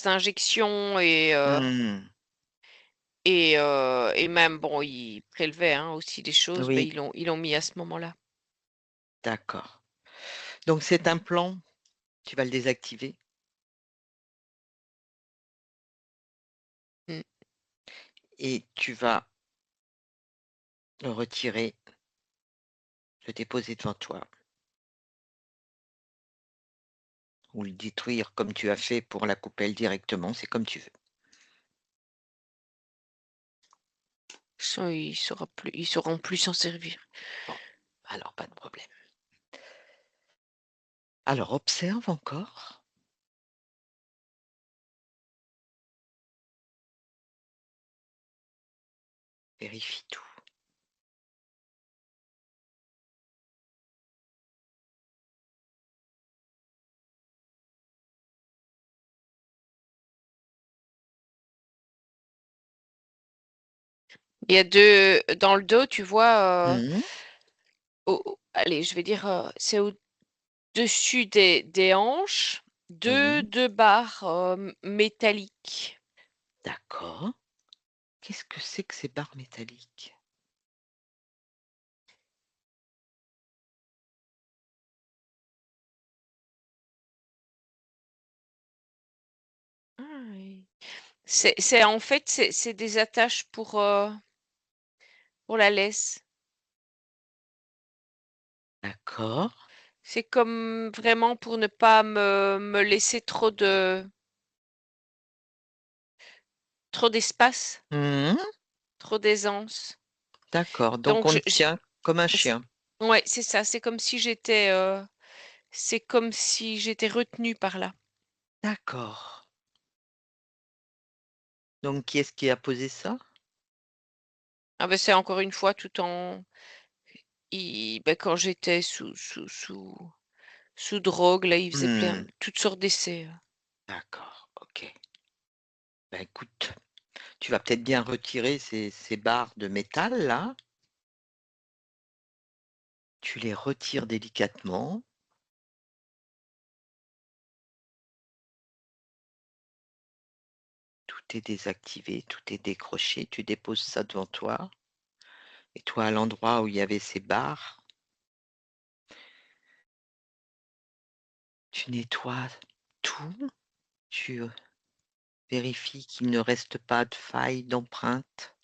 injections Mmh. et même, bon, ils prélevaient hein, aussi des choses, ben, Oui, ils l'ont mis à ce moment-là. d'accord. Donc cet implant, tu vas le désactiver Mm. et tu vas le retirer, le déposer devant toi ou le détruire comme tu as fait pour la coupelle directement, c'est comme tu veux. Ils sauront plus s'en servir. Bon, alors pas de problème. Alors observe encore. Vérifie tout. Il y a deux dans le dos, tu vois. Mmh. Allez, je vais dire, c'est au-dessus des hanches, Oui, deux barres métalliques. d'accord. Qu'est-ce que c'est que ces barres métalliques? Ah oui. C'est en fait, c'est des attaches pour la laisse. D'accord. C'est comme vraiment pour ne pas me laisser trop d'espace, Mmh. trop d'aisance. D'accord, donc Donc on te tient comme un c- chien. ouais, c'est ça. C'est comme si j'étais retenue par là. D'accord. Donc qui est-ce qui a posé ça? Ah ben c'est encore une fois ben, quand j'étais sous drogue, là, il faisait plein, Mmh. toutes sortes d'essais. D'accord, OK. Bah, écoute, tu vas peut-être bien retirer ces barres de métal là. Tu les retires délicatement. Tout est désactivé, tout est décroché. Tu déposes ça devant toi et toi, à l'endroit où il y avait ces barres, tu nettoies tout. Tu, vérifies qu'il ne reste pas de failles, d'empreintes.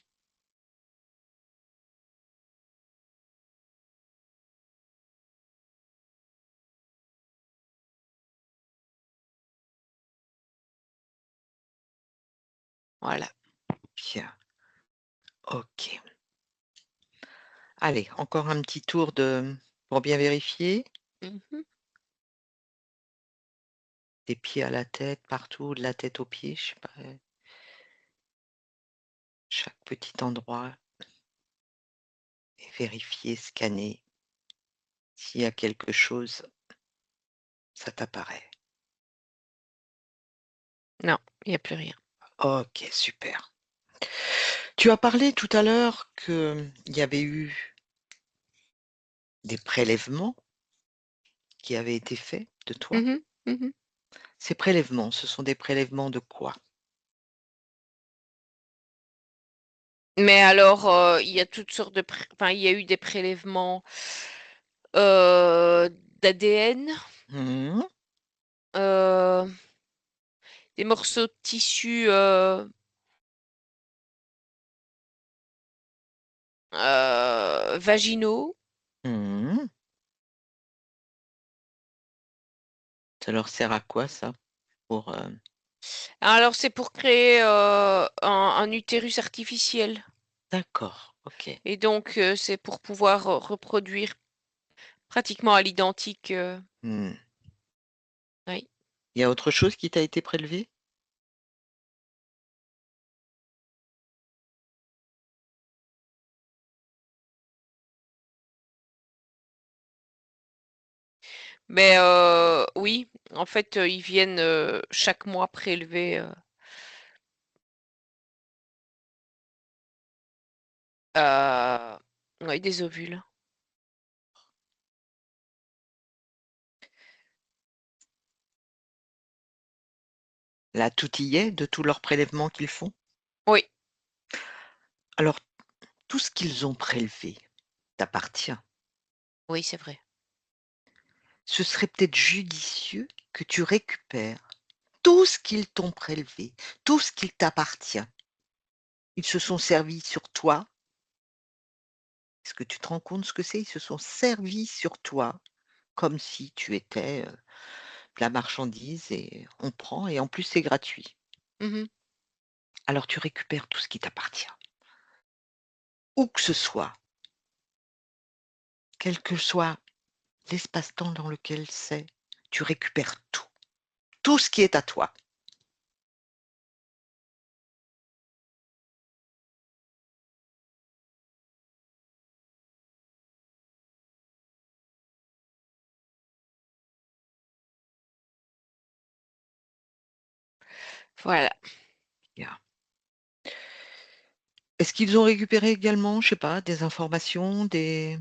Voilà. Bien, OK. Allez, encore un petit tour de pour bien vérifier. Mhm. Des pieds à la tête, partout, de la tête aux pieds, je sais pas, chaque petit endroit et vérifier, scanner. S'il y a quelque chose, ça t'apparaît. Non, il n'y a plus rien. OK, super. Tu as parlé tout à l'heure qu'il y avait eu des prélèvements qui avaient été faits de toi. Mhm, mhm. Ces prélèvements, ce sont des prélèvements de quoi? Mais alors, il y a toutes sortes enfin, il y a eu des prélèvements d'ADN, Mmh. euh, des morceaux de tissu vaginaux. Mmh. Ça leur sert à quoi ça? Pour, Alors, c'est pour créer un utérus artificiel. d'accord, OK. Et donc, c'est pour pouvoir reproduire pratiquement à l'identique. Mmh. Oui. Il y a autre chose qui t'a été prélevé? Mais oui, en fait, ils viennent chaque mois prélever ouais, des ovules. Là, tout y est de tous leurs prélèvements qu'ils font? Oui, Alors, tout ce qu'ils ont prélevé t'appartient. oui, c'est vrai. Ce serait peut-être judicieux que tu récupères tout ce qu'ils t'ont prélevé, tout ce qui t'appartient. Ils se sont servis sur toi. Est-ce que tu te rends compte ce que c'est? Ils se sont servis sur toi comme si tu étais, la marchandise et on prend et en plus c'est gratuit. Mmh. Alors tu récupères tout ce qui t'appartient. Où que ce soit, quel que soit l'espace-temps dans lequel c'est, tu récupères tout, tout ce qui est à toi. Voilà. Bien. Est-ce qu'ils ont récupéré également, je sais pas, des informations, des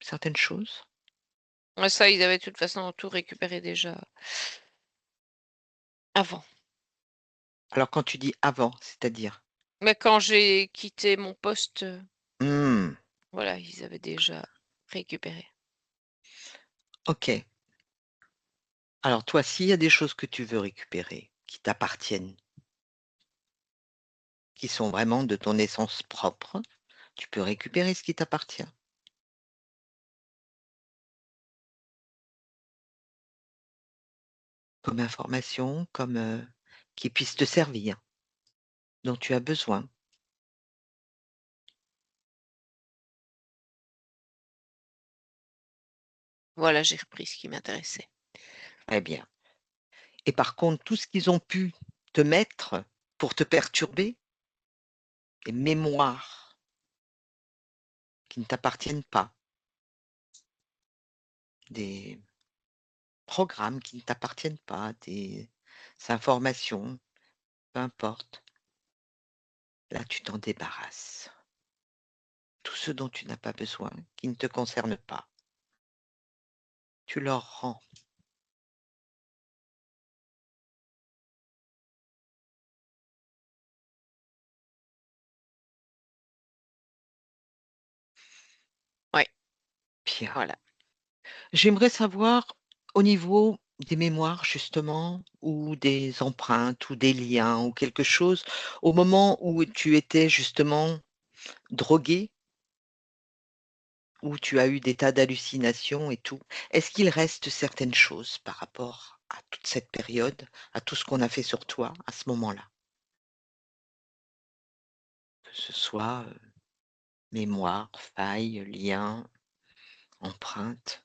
certaines choses? Ouais, ça, ils avaient de toute façon tout récupéré déjà avant. Alors quand tu dis avant, c'est-à-dire? Mais quand j'ai quitté mon poste, Mmh, voilà, ils avaient déjà récupéré. OK. Alors toi, s'il y a des choses que tu veux récupérer, qui t'appartiennent, qui sont vraiment de ton essence propre, tu peux récupérer ce qui t'appartient. Comme information, comme, qui puisse te servir, dont tu as besoin. Voilà, j'ai repris ce qui m'intéressait. Très bien. Et par contre, tout ce qu'ils ont pu te mettre pour te perturber, des mémoires qui ne t'appartiennent pas, des programmes qui ne t'appartiennent pas, des informations, peu importe. Là, tu t'en débarrasses. Tout ce dont tu n'as pas besoin, qui ne te concerne pas, tu leur rends. Ouais, Bien. voilà. J'aimerais savoir au niveau des mémoires justement ou des empreintes ou des liens ou quelque chose, au moment où tu étais justement drogué, où tu as eu des tas d'hallucinations et tout, est-ce qu'il reste certaines choses par rapport à toute cette période, à tout ce qu'on a fait sur toi à ce moment-là? Que ce soit, mémoire, failles, liens, empreintes,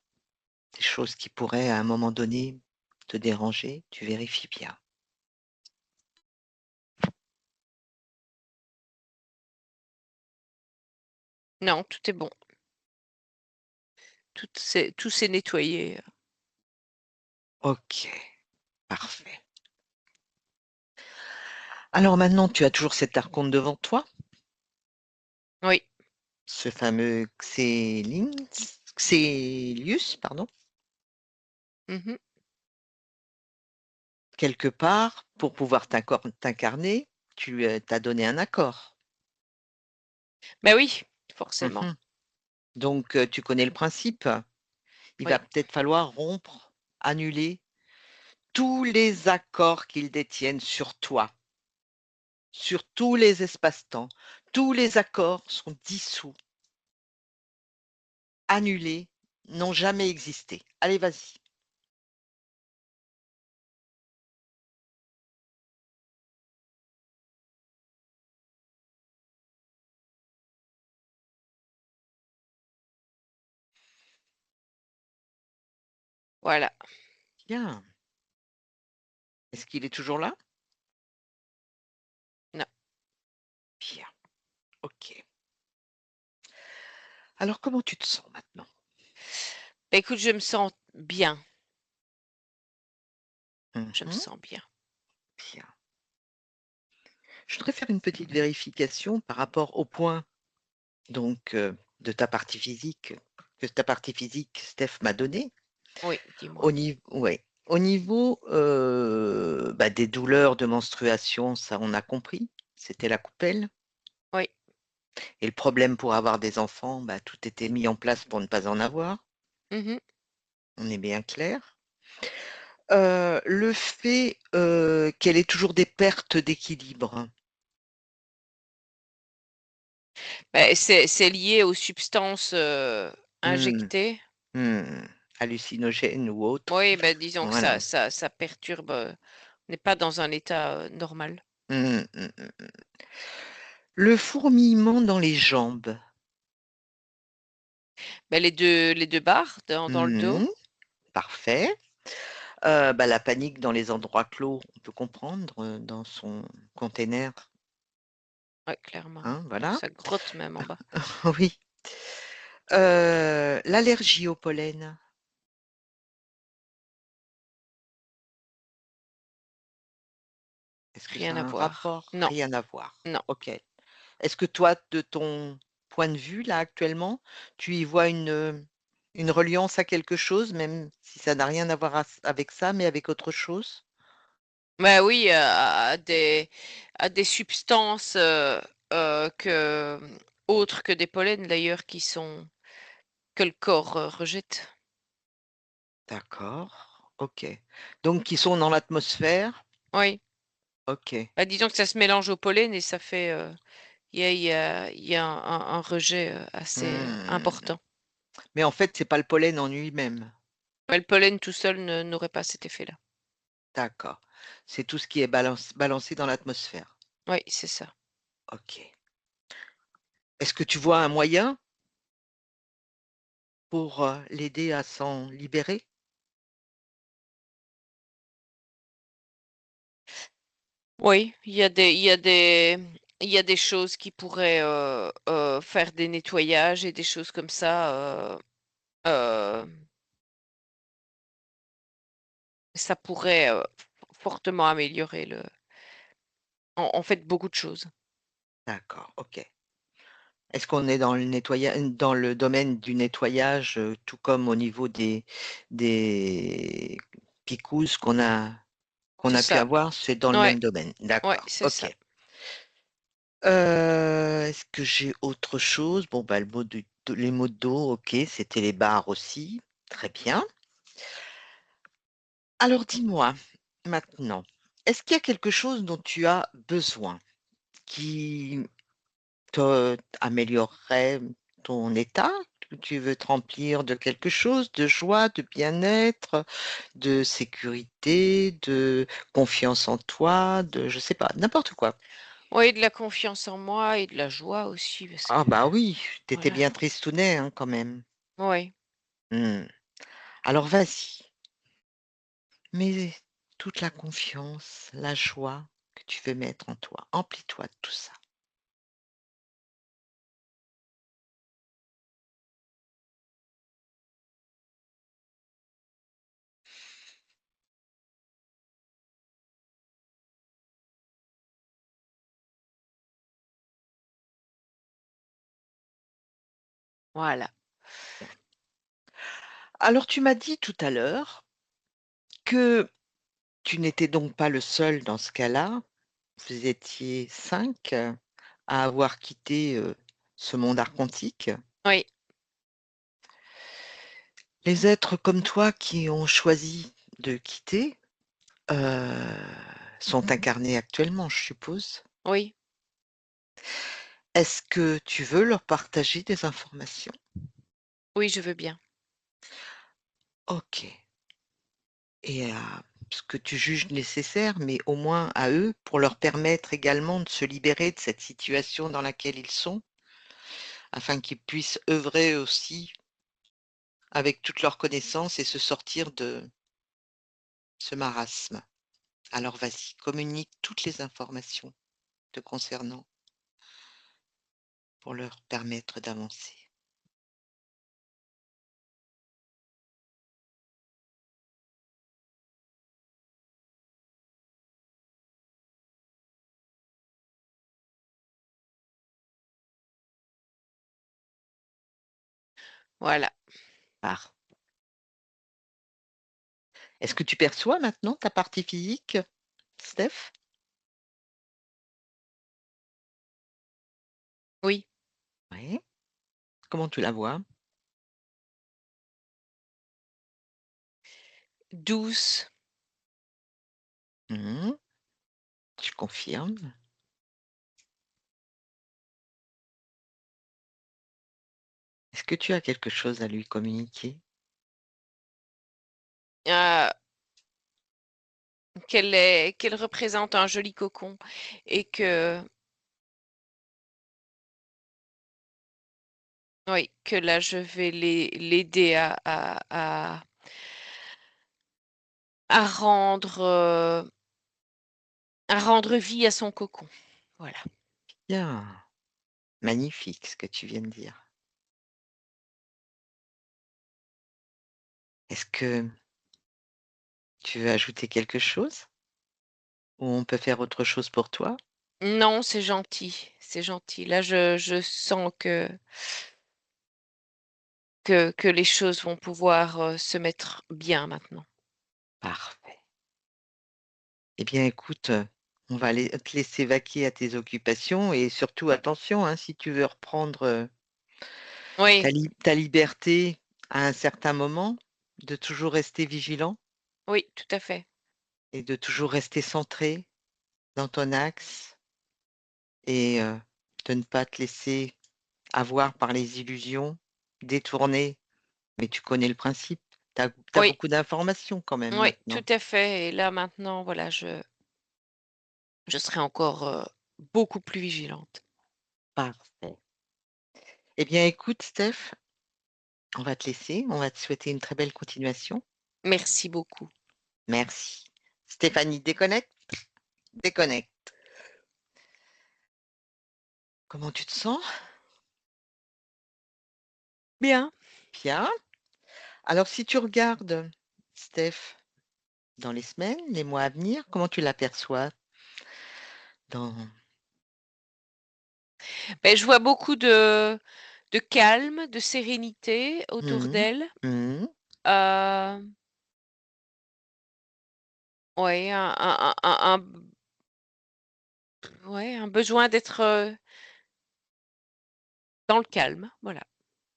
des choses qui pourraient à un moment donné te déranger, tu vérifies bien. Non, tout est bon. Tout s'est nettoyé. OK, parfait. Alors maintenant, tu as toujours cet archonte devant toi, Oui. ce fameux Xélius, pardon. Mmh. Quelque part, pour pouvoir t'incarner, tu, tu donné un accord. Bah oui, forcément. Mmh. Donc, tu connais le principe. Il va Oui. peut-être falloir rompre, annuler tous les accords qu'ils détiennent sur toi, sur tous les espaces-temps. Tous les accords sont dissous, annulés, n'ont jamais existé. Allez, vas-y. Voilà. Bien. Est-ce qu'il est toujours là? Non. Bien. OK. Alors comment tu te sens maintenant? Bah écoute, je me sens bien. Je me Mmh. sens bien. Bien. Je voudrais faire une petite vérification par rapport au point donc, de ta partie physique, que ta partie physique, Steph m'a donné. Oui, dis-moi. Au niveau, ouais. Au niveau des douleurs de menstruation, ça on a compris, c'était la coupelle. Oui. Et le problème pour avoir des enfants, tout était mis en place pour ne pas en avoir. Mmh. On est bien clair. Le fait qu'elle ait toujours des pertes d'équilibre. C'est lié aux substances, Hmm, injectées. hmm, hallucinogènes ou autres. Oui, disons que Voilà. ça perturbe, on n'est pas dans un état, normal. Hmm, hmm, hmm, hmm. Le fourmillement dans les jambes. Les deux barres dans le dos. Mhm, parfait. La panique dans les endroits clos, on peut comprendre, dans son container, Ouais, clairement. hein, voilà. Ça grotte même en bas. Oui. L'allergie au pollen. Est-ce que ça Rien a à un voir. rapport? Non, Rien à voir. non. OK. Est-ce que toi, de ton point de vue, là, actuellement, tu y vois une reliance à quelque chose, même si ça n'a rien à voir avec ça, mais avec autre chose? Oui, à des substances, que, autres que des pollens d'ailleurs que le corps, rejette. D'accord, OK. Donc qui sont dans l'atmosphère? Oui. OK. Disons que ça se mélange au pollen et ça fait, il y a un rejet, assez, Mmh. important. Mais en fait, c'est pas le pollen en lui-même? Ouais, le pollen tout seul ne n'aurait pas cet effet-là. D'accord. C'est tout ce qui est balancé dans l'atmosphère? Oui, c'est ça. OK. Est-ce que tu vois un moyen pour, l'aider à s'en libérer? Oui, il y a des choses qui pourraient, faire des nettoyages et des choses comme ça, heu, ça pourrait, fortement améliorer en fait beaucoup de choses. D'accord, OK. Est-ce qu'on est dans le domaine du nettoyage, tout comme au niveau des picousses qu'on C'est a pu ça. avoir, c'est dans le Ouais, même domaine? ouais, D'accord, c'est OK. ça. Est-ce que j'ai autre chose? Bon, le mot les maux de dos, OK, c'était les barres aussi, très bien. Alors dis-moi, maintenant, est-ce qu'il y a quelque chose dont tu as besoin qui te améliorerait ton état? Tu veux te remplir de quelque chose, de joie, de bien-être, de sécurité, de confiance en toi, de je sais pas, n'importe quoi? Oui, de la confiance en moi et de la joie aussi parce Ah que bah oui, tu étais voilà. bien tristounet, hein, quand même. Oui. Mmh. Alors vas-y, mets toute la confiance, la joie que tu veux mettre en toi. Emplis-toi de tout ça. Voilà. Alors tu m'as dit tout à l'heure que tu n'étais donc pas le seul dans ce cas-là. Vous étiez 5 à avoir quitté, ce monde archontique. Oui. Les êtres comme toi qui ont choisi de quitter, heu, sont incarnés actuellement, je suppose? Oui. Est-ce que tu veux leur partager des informations? Oui, je veux bien. OK. Et à ce que tu juges nécessaire, mais au moins à eux, pour leur permettre également de se libérer de cette situation dans laquelle ils sont, afin qu'ils puissent œuvrer aussi avec toutes leurs connaissances et se sortir de ce marasme. Alors vas-y, communique toutes les informations te concernant pour leur permettre d'avancer. Voilà. Par Est-ce que tu perçois maintenant ta partie physique, Steph? Oui, Oui. Comment tu la vois? douce. Mmh. Je confirme. Est-ce que tu as quelque chose à lui communiquer? euh, qu'elle représente un joli cocon et que oui, que là je vais l'aider à rendre vie à son cocon. Voilà. Bien, magnifique ce que tu viens de dire. Est-ce que tu veux ajouter quelque chose? Ou on peut faire autre chose pour toi? Non, c'est gentil, c'est gentil. Là, je sens que les choses vont pouvoir se mettre bien maintenant. Parfait. Eh bien écoute, on va te laisser vaquer à tes occupations et surtout attention, hein, si tu veux reprendre, Oui, ta liberté à un certain moment, de toujours rester vigilant oui, tout à fait. et de toujours rester centré dans ton axe et de ne pas te laisser avoir par les illusions, détourner. Mais tu connais le principe. Tu as Oui, beaucoup d'informations quand même oui, tout maintenant. à fait. Et là maintenant, voilà, je serai encore beaucoup plus vigilante. Parfait. Eh bien écoute Steph, on va te laisser, on va te souhaiter une très belle continuation. Merci beaucoup. Merci. Stéphanie, déconnecte? Déconnecte. Comment tu te sens? Bien. Bien. Alors si tu regardes, Steph, dans les semaines, les mois à venir, comment tu l'aperçois dans Ben, je vois beaucoup de calme, de sérénité autour Mmh d'elle. mh. Mmh. Euh, ouais, ouais, un besoin d'être dans le calme, voilà.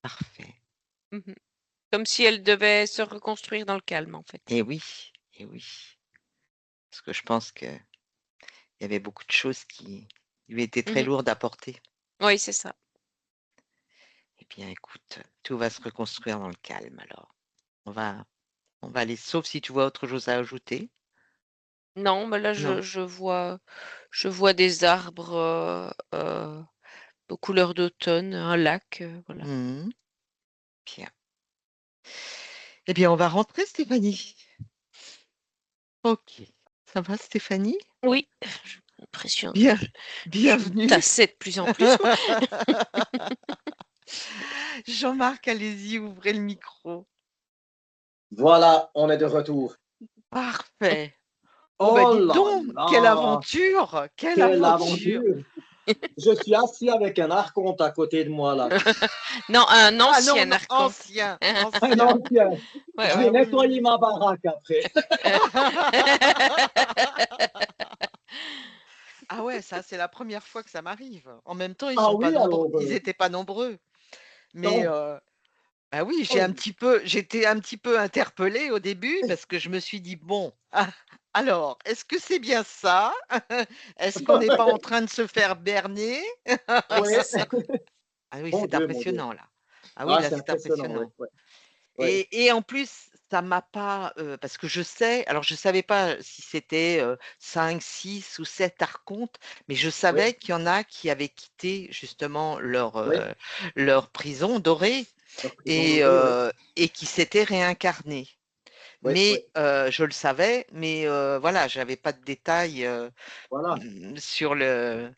Parfait. Mhm. Comme si elle devait se reconstruire dans le calme, en fait. Et oui, et oui. Parce que je pense qu'il y avait beaucoup de choses qui lui étaient très Mhm. lourdes à porter. Oui, c'est ça. Eh bien écoute, tout va se reconstruire dans le calme alors. On va on va aller sauf si tu vois autre chose à ajouter? Non, mais là, Non? je vois des arbres aux couleurs d'automne, un lac, voilà. Mmh. Bien. Eh bien, on va rentrer Stéphanie. OK. Ça va Stéphanie? Oui, j'ai l'impression que Bien je me bienvenue. tassais de plus en plus, moi. Jean-Marc, allez-y, ouvrez le micro. Voilà, on est de retour. Parfait. Oh bah, Oh dites là donc, quelle là, aventure! Quelle quelle aventure! aventure! Je suis assis avec un archonte à côté de moi là. Non, un Ah non, ancien non, archonte. ancien, Un ancien. ancien. Ouais, Je ouais. vais Ah oui. nettoyer ma baraque après. Ah ouais, ça, c'est la première fois que ça m'arrive. En même temps, ils Ah sont pas oui, nombreux, alors, ils étaient pas nombreux. Mais non. bah oui, Oh, j'étais un petit peu interpellée au début parce que je me suis dit: «Bon, alors, est-ce que c'est bien ça? Est-ce qu'on n'est pas en train de se faire berner?» Oui, c'est ouais. ça. Ah oui, Mon c'est Dieu, mon Dieu. impressionnant là. Ah oui, Ah, là, c'est c'est impressionnant, oui. impressionnant. Ouais, ouais. Et en plus, ça m'a pas, parce que je sais alors je savais pas si c'était, 5, 6 ou 7 archontes, mais je Oui, savais qu'il y en a qui avaient quitté justement oui. leur prison dorée Leur prison dorée, oui. et qui s'étaient réincarnés. Oui, oui. Mais je le savais, mais voilà, j'avais pas de détails, Voilà, sur le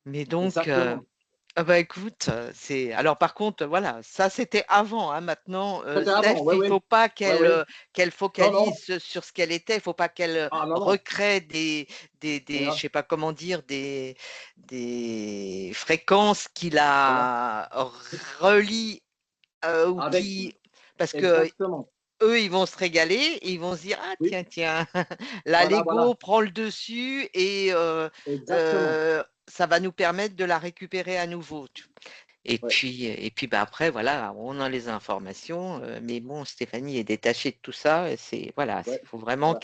mais donc exactement. ah bah, écoute, c'est alors par contre, voilà, ça c'était avant, hein. Maintenant, C'était Steph, avant, oui, il oui. faut pas Oui, oui. qu'elle Non, non. focalise sur ce qu'elle était, il faut pas qu'elle, Ah, non, non. recrée des je Voilà, sais pas comment dire, des fréquences qui voilà. la relient, ou Avec, qui parce que exactement. eux, ils vont se régaler, et ils vont se dire, ah Oui, tiens, la voilà, voilà, Lego prend le dessus et exactement. ça va nous permettre de la récupérer à nouveau. Ouais, Et puis bah, après, voilà, on a les informations, mais bon, Stéphanie est détachée de tout ça. Et voilà, ouais, il faut vraiment voilà.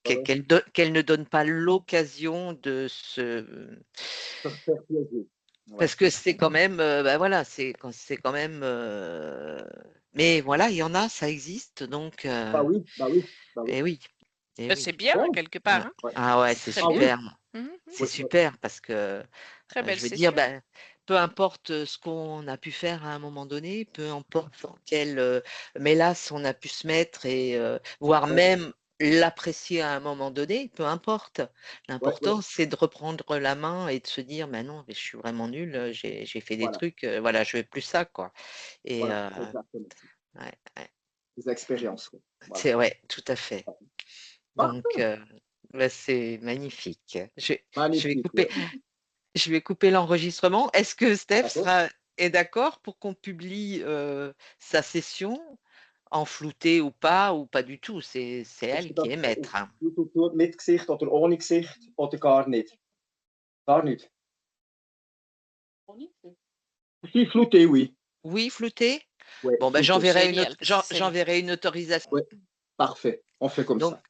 Ouais, ouais. qu'elle ne donne pas l'occasion de Se faire plaisir. Ouais. parce que c'est quand même, bah voilà, c'est quand même, mais voilà, il y en a, ça existe, donc, Bah oui, bah oui, bah oui. et oui, et Bah, oui. c'est bien, Bon, quelque Ouais. part, hein. ouais. Ah ouais, C'est c'est très Ah bien. oui, super. Mhm, mhm. C'est oui, oui. super parce que Très belle je veux dire, session. ben, peu importe ce qu'on a pu faire à un moment donné, peu importe dans quelle mélasse on a pu se mettre et voire Ouais, même l'apprécier à un moment donné, peu importe. ouais, ouais. L'important, c'est de reprendre la main et de se dire, mais non, mais je suis vraiment nul, j'ai fait des Voilà, trucs, voilà, je veux plus ça, quoi. Et voilà, exactement. ouais, ouais, Des expériences. Ouais. Voilà. c'est ouais, tout à fait. Donc, Parfait. bah, c'est magnifique. Je vais Magnifique, couper. ouais. Je vais couper l'enregistrement. Est-ce que Ah, Steph d'accord. est d'accord pour qu'on publie sa session en flouté ou pas du tout? C'est Of elle je qui dat est maître, hein. doet met gezicht of ohne gezicht oder gar nicht. Gar nicht. Si, flouté, oui. Oui, flouté? Ouais, Bon, ben, flouté. Génial, parce que c'est j'enverrai une autorisation. Ouais, parfait. On fait comme Donc, ça.